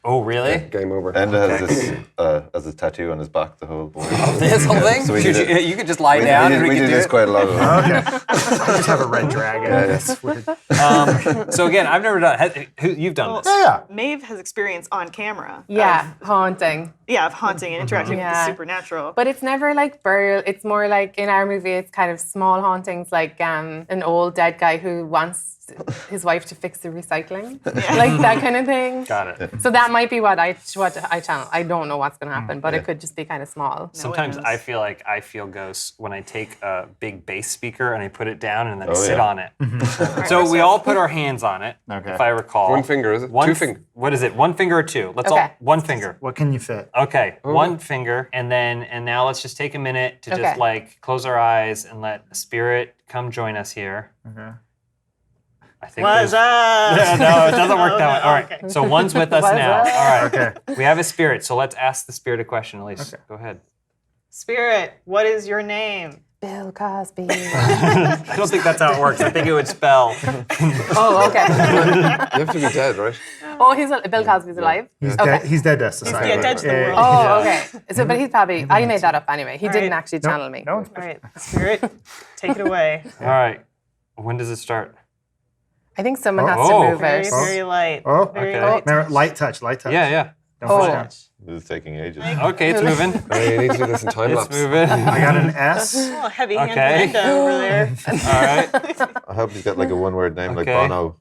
Oh, really? game over. And has this as a tattoo on his back the whole board. This whole thing? So we Could did you, it. you could just lie We down did, and we we could did do this it. quite a lot of them. Okay. I just have a red dragon. That's weird. So again, I've never done. You've done this. Yeah. Maeve has experience on camera. Yeah, haunting. Of haunting and interacting with the Yeah. supernatural. But it's never like burial. It's more like in our movie, it's kind of small hauntings, like an old dead guy who wants his wife to fix the recycling, like that kind of thing. Got it. So that might be what I channel. I don't know what's going to happen, but it could just be kind of small. Sometimes knows? I feel like I feel ghosts when I take a big bass speaker and I put it down and then Oh, sit yeah. on it. So we all put our hands on it, Okay. if I recall. One finger, is it? One Two finger. What is it? One finger or two? Let's Okay. all one finger. What can you fit? Okay, one finger, and now let's just take a minute to just Okay. like close our eyes and let a spirit come join us here. Okay. I think What's there's- up? No, it doesn't work that way. All right, Okay. so one's with us What's now. up? All right, Okay. we have a spirit, so let's ask the spirit a question. Elise, go ahead. Spirit, what is your name? Bill Cosby. I don't think that's how it works. I think it would spell. Oh, okay. You have to be dead, right? Oh, Bill Cosby's alive. He's Okay. dead. He's dead to society. dead to the world. Oh, okay. So, but he's probably. I made that up anyway. He didn't right. actually channel me. No one's All right, Spirit, take it away. All right, when does it start? I think someone has Oh. to move Very, it. very light. Oh, Very okay. light. Remember, light touch, light touch. Yeah. Don't Oh. push down. This is taking ages. Okay, it's moving. You need to do this in time It's lapse. moving. I got an S. Oh, heavy Okay. hand Linda over there. All right. I hope he's got like a one-word name like Okay. Bono.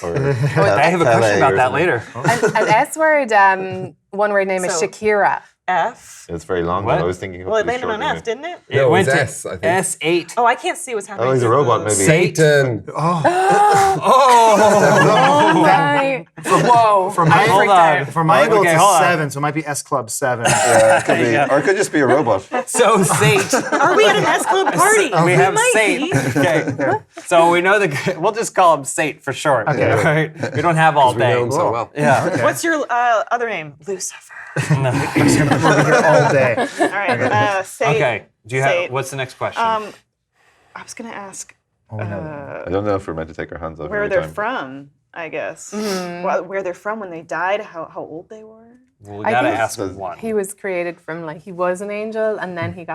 Or I have a question about that later. An S word, one word name is So- Shakira. F. It's very long. What? Though. I was thinking. Well, it hopefully landed on shorter. F, didn't it? It No, went it's to S, I think. S8. Oh, I can't see what's happening. Oh, he's a robot, maybe. Satan. Oh, Oh my! Whoa! from my, Hold on. from my angle, Okay, it's hold a on. 7, so it might be S Club 7. Yeah, it could be, or it could just be a robot. So Sate. Are we at an S Club party? We have might Sate. be. Okay. So we know we'll just call him Sate for short. Okay. All right. We don't have all We know day. him so well. Yeah. What's your other name? Lucifer. He's going to be over here all day. All right. Say. Okay. Do you have Sate. what's the next question? I was gonna ask I don't know if we're meant to take our hands off. where every they're time. from. I guess where they're from when they died, how old they were. Well, we I gotta think ask one. He was created from he was an angel, and then he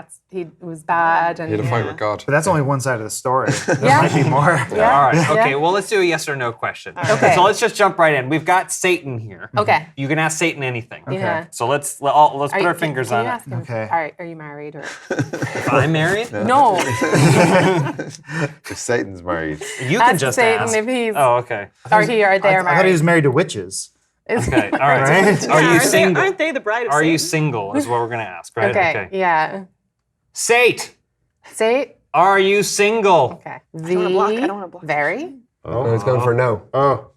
was bad, and He had a fight with God. But that's only one side of the story. There Yeah. might be more. Yeah. All right. Okay. Yeah. Well, let's do a yes or no question. Okay. So let's just jump right in. We've got Satan here. Okay. You can ask Satan anything. Yeah. So let's put our fingers can on you it. ask him, Okay. All right. Are you married or? If I'm married, No. If Satan's married, you can Ask just Satan ask. if he's Oh, okay. or he or they I are thought he married. was married to witches. Okay. All right. Right? Are you Aren't single? they the bride of Are you Satan? single? Is what we're gonna ask, right? Okay. Yeah. Sate, Say. are you single? Okay. I don't wanna block. Very. Oh, he's going for no. Oh.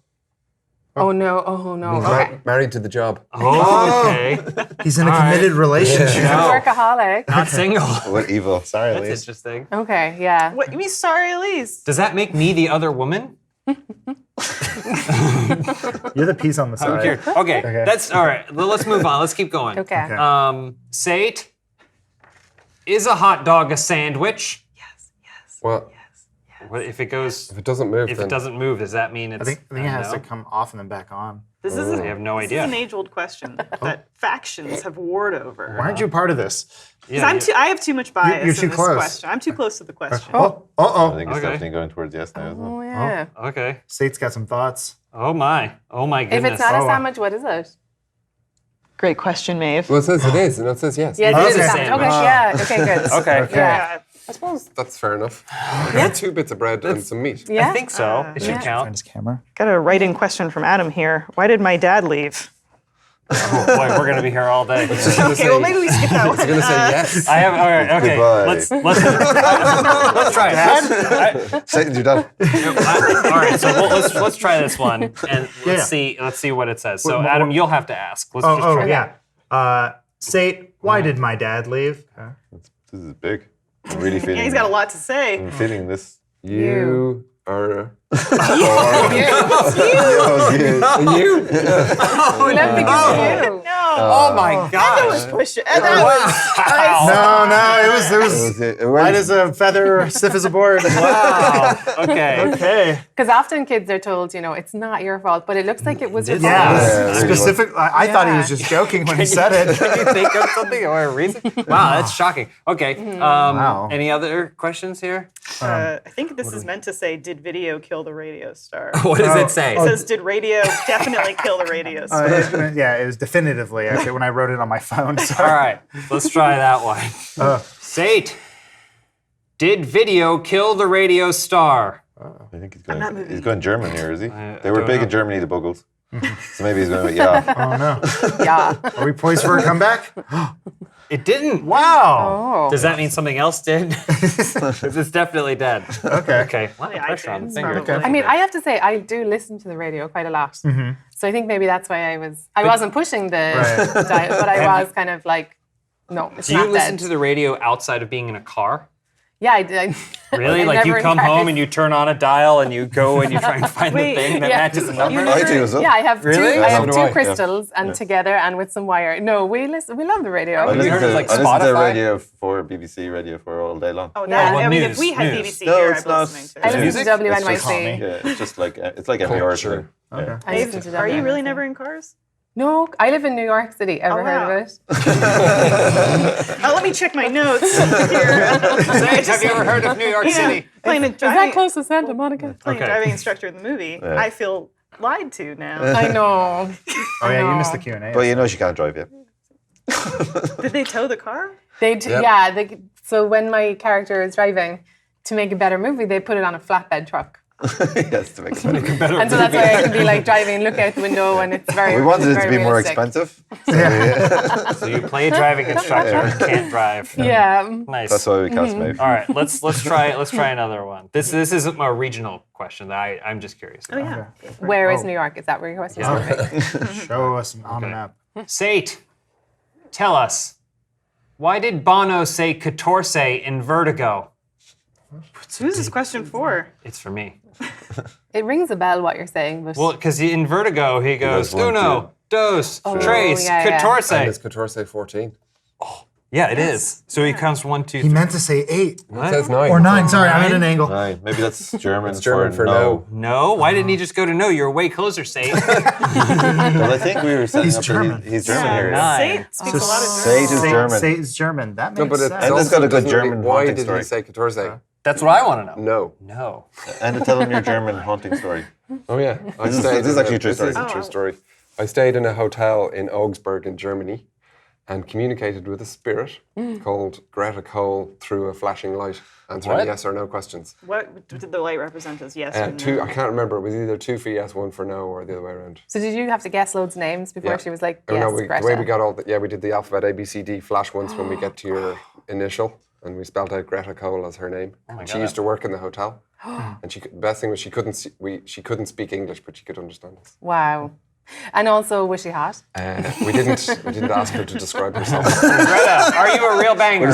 Oh no. Oh no. He's Okay. married to the job. Oh, okay. He's in a committed relationship. No. Workaholic. Not single. what evil? Sorry, That's Elise. interesting. Okay. Yeah. What you mean? Sorry, Elise. Does that make me the other woman? You're the piece on the I'm side. curious. Okay, that's all right. Well, let's move on. Let's keep going. Okay. Sate, is a hot dog a sandwich? Well, What if it goes? if it doesn't move, If then it doesn't move, does that mean it's? I think it has no? to come off and then back on. This is I have no This idea. is an age-old question that factions have warred over. Why aren't you part of this? Yeah, I have too much bias you're too in this close. question. I'm too close to the question. Oh, I uh-oh. think it's Okay. definitely going towards yes now, isn't it? Oh yeah. Okay. Sate's got some thoughts. Oh my. Oh my If goodness. it's not a Oh, sandwich, what is it? Great question, Maeve. well, it says it is, and it says yes. Yeah, Oh, it it's is a a sandwich. sandwich. Okay. Yeah. Okay. Good. Okay. Yeah. I suppose that's fair enough. Yeah. 2 bits of bread and some meat. Yeah. I think so. It should yeah. count. Find his camera. Got a write-in question from Adam here. Why did my dad leave? Oh boy, we're gonna be here all day. Okay, well maybe we skip that one. It's going to say yes. I have. All right. Okay. Goodbye. Let's try it. Satan's your dad. All right. So let's try this one and let's see what it says. So Adam, you'll have to ask. Let's just try it. Sate, why did my dad leave? This is big. I'm really feeling. Yeah, he's got a lot to say. I'm feeling this. You are... You. We don't think it's you. No. Oh my That was gosh. push. That was. No, it was light as a feather, stiff as a board. Wow. Okay. Okay. Because often kids are told, it's not your fault, but it looks like it was your fault. Yeah, really specific. I thought he was just joking when he said it. Can you think of something or a reason? Wow, that's shocking. Okay. Wow. Any other questions here? I think this is meant to say, did video kill the radio star? What does it say? It says, did radio definitely kill the radio star? It was definitively actually when I wrote it on my phone. All right, let's try that one. Sate, did video kill the radio star? I think he's going German here, is he? They were don't big know. in Germany, the Buggles. So maybe he's going with yeah. Oh no. Yeah. Are we poised for a comeback? It didn't. Wow. Oh. Does that mean something else did? 'Cause it's definitely dead. Okay. Okay. Wow, Yeah, pressure on the iTunes, finger. probably. I mean, I have to say, I do listen to the radio quite a lot. So I think maybe that's why I wasn't pushing the Right. diet, but I was kind of like, no, it's Do you not listen dead. to the radio outside of being in a car? Yeah, I did. Really? I'm Like you never in come cars. home and you turn on a dial and you go and you try and find Wait, the thing that yeah. matches the number? I do as well. Yeah, I have Really? two. Yeah, I so have do two I. crystals and together and with some wire. No, we love the radio. I listen heard to, of, like, I listen to Spotify? radio for BBC Radio for all day long. Oh, Yeah. that, Well, I mean, news, if we had news. BBC No, here, it's I'd be not. listening to I it. listen Music? to It's just WNYC. Yeah, it's like every Culture. hour. I listen to Are you really WNYC. never in cars? No, I live in New York City. Ever heard wow. of it? Let me check my notes here. Sate, have you ever heard of New York City? Playing a Is that driving, close to Santa Monica? playing Okay. driving instructor in the movie. Yeah. I feel lied to now. I know. Oh yeah, you know. missed the Q&A. But you know she can't drive yet. Did they tow the car? Yep. So when my character is driving, to make a better movie, they put it on a flatbed truck. Yes, to make it better. And so that's why I can be like driving and look out the window and it's very We wanted it to very be more realistic. expensive. So you play a driving instructor and can't drive. Yeah. Nice. That's why we cast Maeve. All right, let's try another one. This isn't a regional question that I'm just curious Oh, about. yeah. Where is New York? Is that where your question is? Show us on a map. Sate, tell us, why did Bono say catorce in Vertigo? Who's this question for? It's for me. It rings a bell what you're saying, but Well, because in Vertigo he goes goes one, uno, dos, tres, yeah, yeah. catorce. And it's Catorce 14. Yeah, it is. So he counts 1, 2, He 3. meant to say 8 It says 9. or 9. Sorry, I'm at an angle. Right, maybe that's German, It's German for no. No, why didn't he just go to no? You're way closer, Sate. Well, I think we were setting He's up German. that he's German here. Nine. Sate speaks a lot of Sate is German. Sate is German. That No, makes but it's sense. And it's also got a good doesn't really- German Why haunting did story. he say Catorce? That's what I want to know. No. No. And tell him your German haunting story. Oh, yeah. This is actually a true story. This is a true story. I stayed in a hotel in Augsburg in Germany and communicated with a spirit called Greta Cole through a flashing light, answering What? yes or no questions. What did the light represent as yes or Two, no? I can't remember. It was either 2 for yes, 1 for no, or the other way around. So did you have to guess loads of names before Yeah. she was like, Oh, yes, no, the Greta? way we got all the, we did the alphabet A, B, C, D flash once when we get to your initial, and we spelled out Greta Cole as her name. And she God. used to work in the hotel, and the best thing was she couldn't speak English, but she could understand us. Wow. And also, was she hot? We didn't ask her to describe herself. Greta, are you a real banger?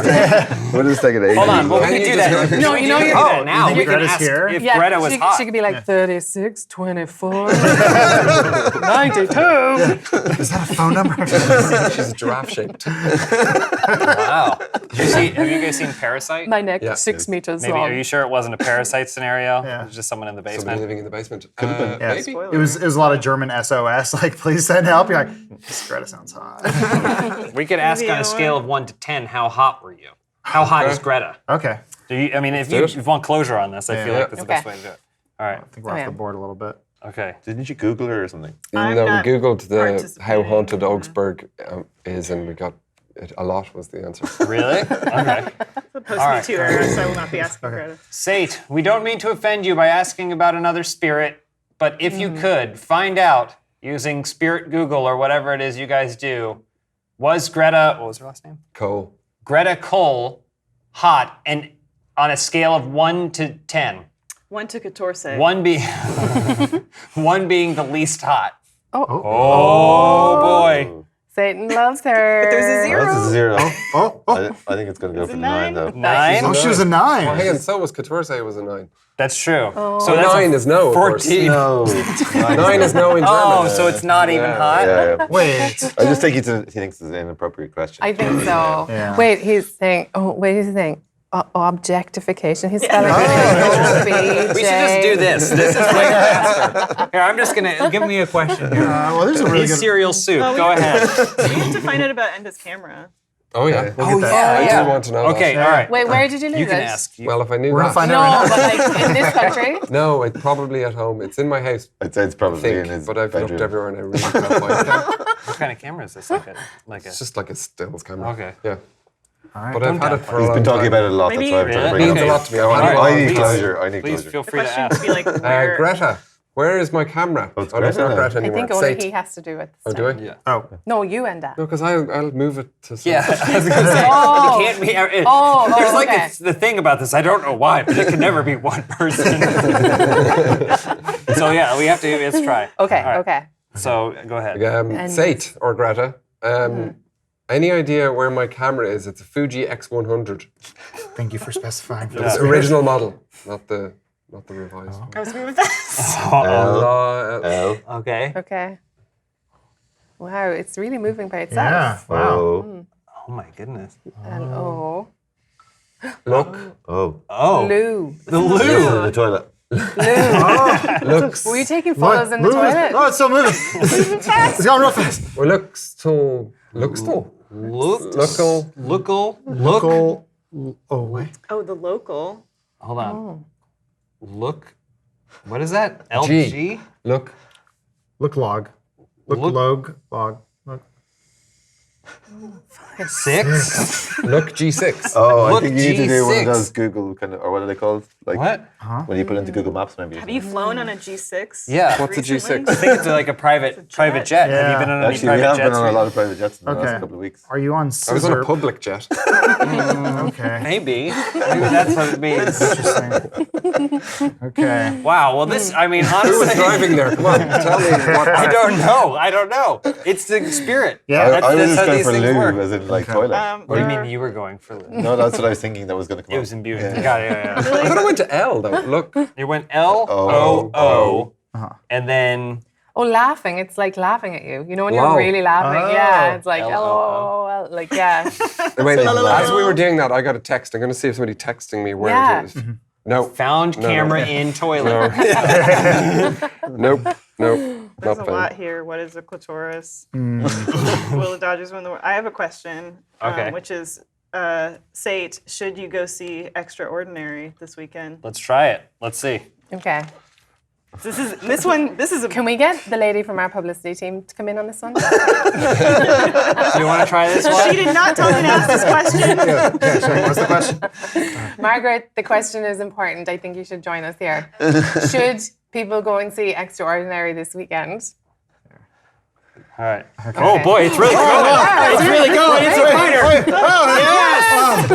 We'll just take it easy. Hold on, well, we Can could you do that. describe No, you know you're. Oh, now think we can Greta's ask here? if Greta was she, hot. she could be like 36, 24, 92. Is that a phone number? She's giraffe shaped. Wow. Have you guys seen Parasite? My neck, Yeah. 6 meters Maybe. long. Are you sure it wasn't a Parasite scenario? Yeah. It was just someone in the Somebody basement. living in the basement. Yeah. Maybe. It was a lot of German SOS, like please send help. You're like, this Greta sounds hot. We could ask on a scale of 1 to 10, how hot were you? How hot is Greta? Okay, I mean, if do you it. want closure on this, I feel Yeah. like that's the best Okay. way to do it. All right. I think we're off Okay. the board a little bit. Okay. Didn't you Google her or something? I'm No, we not googled how participating. haunted Augsburg is, and we got it, a lot was the answer. Really? Okay. Post All me right. to her, so I will not be asking Greta. Sate, we don't mean to offend you by asking about another spirit, but if you could, find out using Spirit Google or whatever it is you guys do, was Greta, what was her last name? Cole. Greta Cole hot, and on a scale of 1 to 10, 1 to Couture. 1 being the least hot. Oh. Oh boy. Satan loves her. There's a 0. That's a 0. Oh. I think it's going to go It's for a the 9 though. 9? Oh, she was a Well, 9. hang on, so was Couture was a 9. That's true. Oh. So that's 9 is no, of course. 14. No. 9 is no in German. Oh, so it's not even hot? Yeah. Wait. I just think he thinks it's an inappropriate question. I think so. Yeah. Wait, he's saying, he's saying objectification. He's spelling it. We should just do this. This is way faster. Here, I'm just gonna give me a question here. Well, there's a really Is good. cereal soup? Oh, Go ahead. We need to find out about Enda's camera. Oh, yeah. We'll get that. I do want to know Okay, that. all right. Wait, where did you lose You can it? ask. Well, if I knew We're that. gonna find out No, right now. but like in this country. No, it's probably at home. It's in my house, I'd say it's I probably in think, his but I've bedroom. looked everywhere and I really can't find it. What kind of camera is this? Like a It's just like a stills camera. Okay. Yeah. All right. But I've had it for a He's long been talking time. about it a lot. Maybe- That's why I'm trying to Yeah, bring it means up. a lot to me. All right, I need please. closure. I need Please closure. feel The free to question ask. would be like, where? Greta, where is my camera? Oh, it's no, it's Greta not now. Greta I anymore. think only Sate. he has to do it. Oh, This do I? time. Yeah. Oh. No, you and that. No, because I'll move it to some. Yeah, I was gonna say, Oh. it can't be. Oh, There's like okay. the thing about this. I don't know why, but it can never be one person. So yeah, we have to. Let's try. Okay, All right. okay. So go ahead. And- Sate or Greta. Any idea where my camera is? It's a Fuji X100. Thank you for specifying. For Yeah. this It's original model, not the revised. I was with this. L. Okay. Okay. Wow, it's really moving by itself. Yeah. Wow. Oh. Oh my goodness. And oh, Look, Oh. Oh, Lou. the This is loo. the toilet. looks. Were you taking photos in the Moving. toilet? Oh, it's still moving. It's going real fast. Well, looks still. Local. Look. Oh, wait. Oh, the local. Hold on. Oh. Look. What is that? LG. Look. Look log. Look log. Look. 6. Look G6. Oh, Look, I think you need to do one G6. of those Google kind of, or what are they called? Like What? when you put into Google Maps, maybe. Have you flown on a G6? Yeah. What's a recently? G6? I think it's like a private jet. Have you been on any Actually, we private have jets? been on a lot of private jets in the Okay. last couple of weeks. Are you on I was scissor? on a public jet. Okay. Maybe that's what it means. Interesting. Okay. Wow. Well, this. I mean, Who was honestly, driving there? Come on, tell me what. I don't know. I don't know. It's the spirit. Yeah. That's, I was that's just how going these for things loo, work. as in like toilet. What do you mean you were going for? No, that's what I was thinking that was going to come It up. was imbued. Yeah. Got it. Yeah. I thought I went to L though. Look. You went L O O, and then Oh, laughing. It's like laughing at you. You know when Lol. you're really laughing? Oh. Yeah. It's like, L-O-O. LOL. Like, yeah. Wait, Lol. as we were doing that, I got a text. I'm going to see if somebody texting me where Yeah. it is. No. found No. camera in toilet. Nope. Nope. There's Not a found. lot here. What is a clitoris? Will the Dodgers win the world? I have a question, Okay. which is, Sate, should you go see Extraordinary this weekend? Let's try it. Let's see. Okay. This is a Can we get the lady from our publicity team to come in on this one? Do you want to try this one? She did not tell me to ask this question. Yeah, sorry. What's the question? Margaret, the question is important. I think you should join us here. Should people go and see Extraordinary this weekend? All right. Oh boy, it's really going. It's really going. It's a fighter. Yes.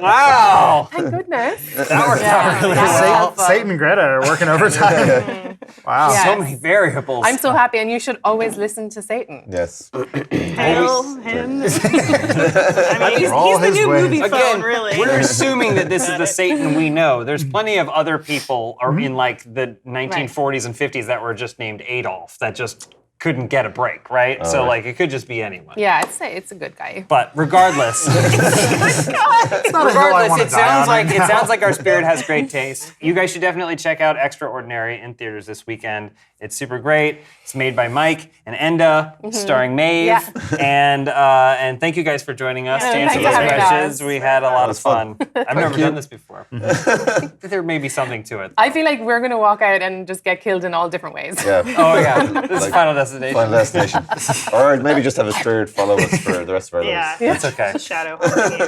Wow. Thank goodness. That worked out really well. Satan and Greta are working overtime. Wow. Yeah. So many variables. I'm so happy, and you should always listen to Satan. Yes. Hail him. I mean, he's all the his new ways. movie Again, phone, really. we're assuming that this is the Satan we know. There's plenty of other people or in like the 1940s and 50s that were just named Adolf that just couldn't get a break, right? So like it could just be anyone. Yeah, I'd say it's a good guy. But regardless, It's not a hill I regardless, wanna it die sounds on like right it now. sounds like our spirit has great taste. You guys should definitely check out Extraordinary in theaters this weekend. It's super great. It's made by Mike and Enda, starring Maeve, Yeah. and thank you guys for joining us Yeah, to answer thanks those for having questions. us. We had a lot of was fun. fun. I've never done this before. I think that there may be something to it. I feel like we're going to walk out and just get killed in all different ways. Yeah. Oh yeah, this is Final Destination. Final destination. Or maybe just have a third follow us for the rest of our Yeah, lives. That's okay. a shadow.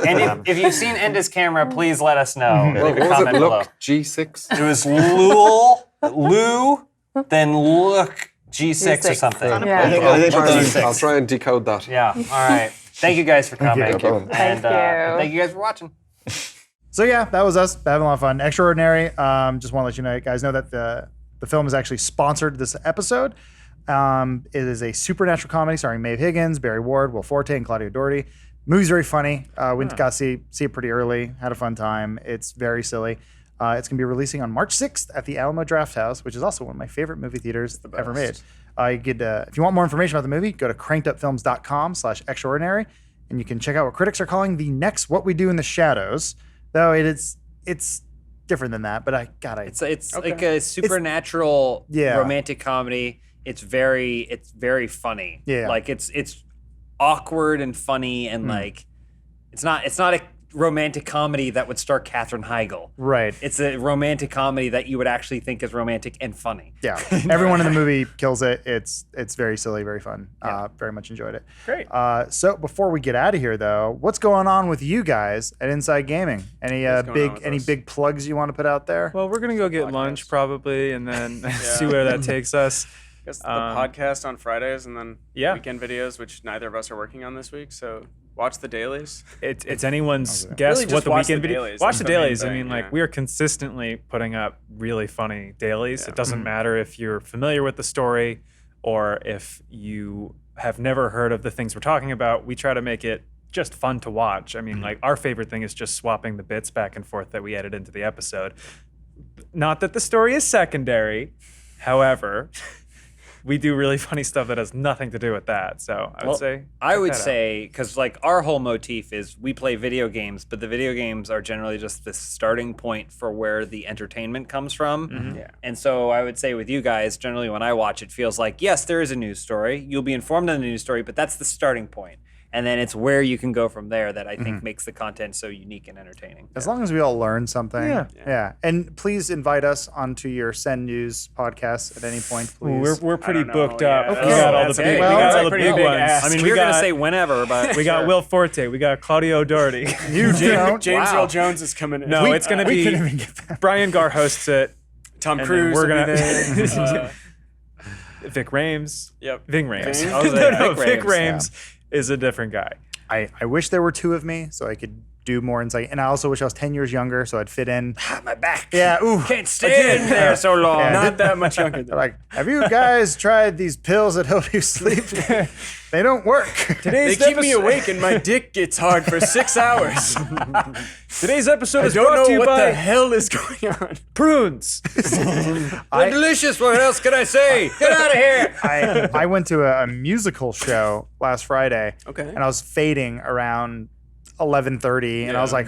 And if you've seen Enda's camera, please let us know. Leave a What was comment it? below. Look G6. It was Lou, then Look G6 or something. Yeah. I think it's G6. I'll try and decode that. Yeah. All right. Thank you guys for coming. Thank you. And Thank you. thank you guys for watching. So yeah, that was us having a lot of fun. Extraordinary. Just want to let you guys know that the film is actually sponsored this episode. It is a supernatural comedy starring Maeve Higgins, Barry Ward, Will Forte, and Claudia Doherty. Movie's very funny. Went to see it pretty early. Had a fun time. It's very silly. It's going to be releasing on March 6th at the Alamo Drafthouse, which is also one of my favorite movie theaters ever made. You could, if you want more information about the movie, go to crankedupfilms.com/extraordinary, and you can check out what critics are calling the next What We Do in the Shadows. Though it's different than that, but It's like a supernatural romantic comedy. It's very funny. Yeah. Like it's awkward and funny and like it's not a romantic comedy that would star Katherine Heigl. Right. It's a romantic comedy that you would actually think is romantic and funny. Yeah. Everyone in the movie kills it. It's very silly, very fun. Very much enjoyed it. Great. So before we get out of here, though, what's going on with you guys at Inside Gaming? Any big plugs you want to put out there? Well, we're gonna go get lunch probably, and then see where that takes us. I guess the podcast on Fridays and then Yeah. weekend videos, which neither of us are working on this week. So watch the dailies. It's anyone's guess Really what just the watch weekend the video. dailies. Watch That's the the main dailies. I thing, mean, like yeah. we are consistently putting up really funny dailies. Yeah. It doesn't matter if you're familiar with the story or if you have never heard of the things we're talking about. We try to make it just fun to watch. I mean, like our favorite thing is just swapping the bits back and forth that we edit into the episode. Not that the story is secondary, however. We do really funny stuff that has nothing to do with that. So I would say. I check would that out. say, because like our whole motif is we play video games, but the video games are generally just the starting point for where the entertainment comes from. Mm-hmm. Yeah. And so I would say with you guys, generally when I watch, it feels like, yes, there is a news story. You'll be informed on the news story, but that's the starting point. And then it's where you can go from there that I think makes the content so unique and entertaining. As long as we all learn something. Yeah. And please invite us onto your Send News podcast at any point, please. We're pretty don't know. booked up. Yeah, We got all that's the okay. big, Well, we got that's all a the pretty big big ones. ask. I mean, we we were going to got say whenever, but we got Will Forte, we got Claudio Doherty. You don't. James Wow. Earl Jones is coming in. No, it's going to we be couldn't even get that. Brian Garr hosts it. Tom and Cruise. then we're will be gonna- there. Vic Rames. Yep. Ving Rames. Ving? I was No, like, no, Vic Vic Rames, Rames is a different guy. I wish there were two of me so I could do more insight. And I also wish I was 10 years younger so I'd fit in. my back. Yeah, ooh. Can't stay in there so long. Yeah. Not that much younger. They're like, have you guys tried these pills that help you sleep? They don't work. They keep me awake and my dick gets hard for 6 hours. Today's episode I is don't brought know to you what by the hell is going on. prunes. They're delicious. What else can I say? Get out of here. I went to a musical show last Friday. Okay. And I was fading around 11:30, and I was Yeah. like,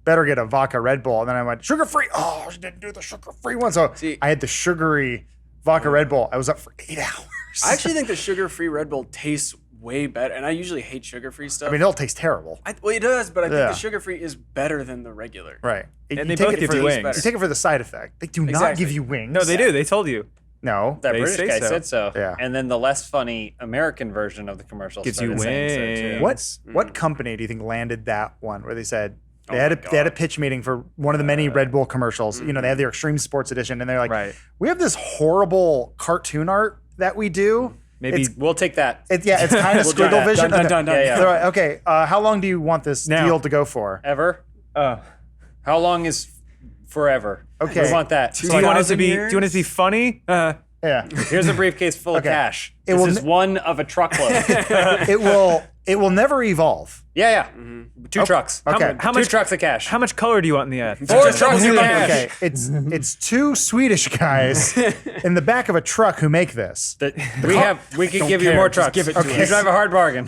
better get a vodka Red Bull. And then I went sugar free. Oh, she didn't do the sugar free one. So See- I had the sugary vodka Red Bull. I was up for 8 hours. I actually think the sugar-free Red Bull tastes way better, and I usually hate sugar-free stuff. I mean, it'll taste terrible. Well, it does, but I think Yeah. the sugar-free is better than the regular. Right. And You they take both it give for you the- wings. You take it for the side effect. They do not Exactly. give you wings. No, they do. They told you. No. That They British say guy so. said so. Yeah. And then the less funny American version of the commercial Gives you started saying so too. wings. What company do you think landed that one where they said Oh they had my they had a God. pitch meeting for one of the many Red Bull commercials. You know, they have their Extreme Sports Edition, and they're like, Right. we have this horrible cartoon art that we do. Maybe It's- We'll take that. it's kind of We'll do squiggle that. vision. Done, done, done. Yeah, yeah. They're like, okay, how long do you want this Now. deal to go for? Ever? Oh. How long is forever? Okay. We want that. Do you want it to 2,000 be? years? Do you want it to be funny? Yeah. Here's a briefcase full Okay. of cash. It This will is n- one of a truckload. it will never evolve. Yeah. Two trucks. Okay. How Two much? trucks of cash. How much color do you want in the ad? Four trucks of cash. Okay, it's two Swedish guys in the back of a truck who make this. We can give you care. more Just trucks. give it to You us. drive a hard bargain.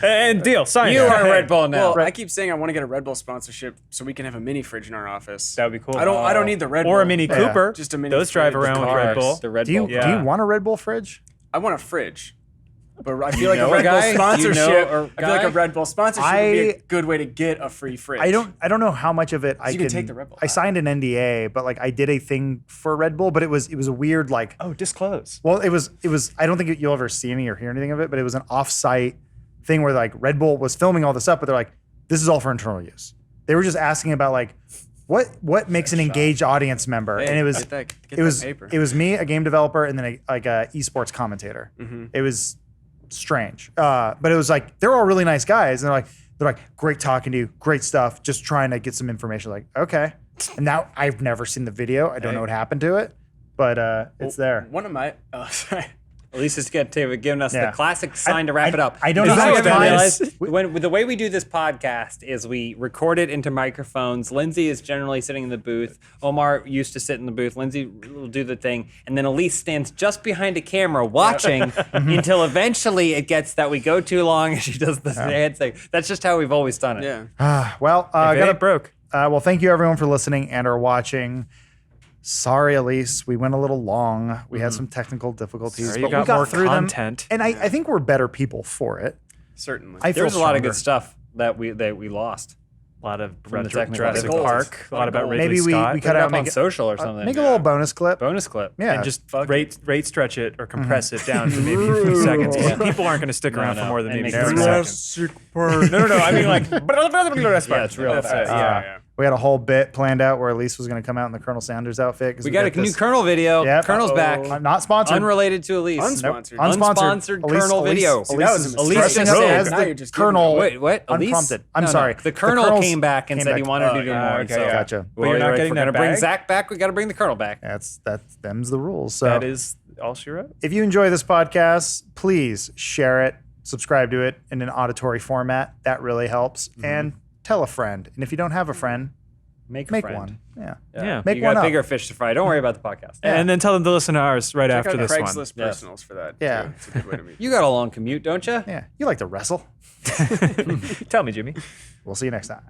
And deal. Sign. You it. are Red Bull now. Well, I keep saying I want to get a Red Bull sponsorship so we can have a mini fridge in our office. That would be cool. I don't need the Red Bull. Or a Mini Cooper. Just a Mini Those drive fridge. around with Red Bull. The Red Do you Bull. do Yeah. you want a Red Bull fridge? I want a fridge. But I feel like a know a Red Bull guy? Do you know sponsorship. a I feel like guy? a Red Bull sponsorship would be a good way to get a free fridge. I don't know how much of it I you can take the Red Bull I signed an NDA, but like I did a thing for Red Bull, but it was a weird like. Oh, disclose. Well, it was. I don't think you'll ever see any or hear anything of it, but it was an off-site thing where like Red Bull was filming all this stuff, but they're like, this is all for internal use. They were just asking about like, what makes an engaged audience member? Hey, And it was get that it was paper. it was me, a game developer, and then a esports commentator. It was strange, but it was like they're all really nice guys, and they're like great talking to you, great stuff, just trying to get some information. Like okay, and now I've never seen the video. I don't know what happened to it, but it's there. One of my sorry. Alyx is giving us Yeah. the classic sign to wrap it up. I don't You know guys how haven't time realized, is. when the way we do this podcast is we record it into microphones. Lindsay is generally sitting in the booth. Omar used to sit in the booth. Lindsay will do the thing, and then Alyx stands just behind a camera watching until eventually it gets that we go too long and she does the hand thing. That's just how we've always done it. Yeah. Well, If it ain't broke. well, thank you everyone for listening and are watching. Sorry, Alyx, we went a little long. We had some technical difficulties, Sorry, but you got we got more through content. them. And I think we're better people for it. Certainly. I There feel was a lot of stronger. good stuff that we lost. A lot of From the technical Jurassic goals. Park. A lot about Ridley Maybe we Scott. cut Put it out up on make it, social or something. make a little bonus clip. bonus clip. Yeah, and just fuck rate stretch it or compress it down to maybe 3 seconds. People aren't going to stick around for more than And maybe make 3 it seconds. No. I mean like. Yeah, it's real That's fast. it. Yeah. yeah. we had a whole bit planned out where Alyx was going to come out in the Colonel Sanders outfit. We got a new Colonel video. Yep. Colonel's back. Not sponsored. Unrelated to Alyx. Unsponsored. Unsponsored Colonel video. See, that was a is mistake. dressing Now up you're as just the giving Colonel. Wait, what? Alyx? Unprompted. I'm No, no. sorry. The Colonel Colonel's came back and said he wanted to do more. okay, so yeah. Gotcha. But you're not if getting we're that gonna bring bag? Zach back, we got to bring the Colonel back. That's them's the rules. So That is all she wrote. if you enjoy this podcast, please share it, subscribe to it in an auditory format. That really helps. And tell a friend. And if you don't have a friend, Make make friend. one. Yeah. Yeah. Make you one got up. bigger fish to fry. Don't worry about the podcast. And then tell them to listen to ours right Check after out this one. Craigslist personals for that. Yeah. Too. It's a good way to meet. You got a long commute, don't you? Yeah. You like to wrestle. Tell me, Jimmy. We'll see you next time.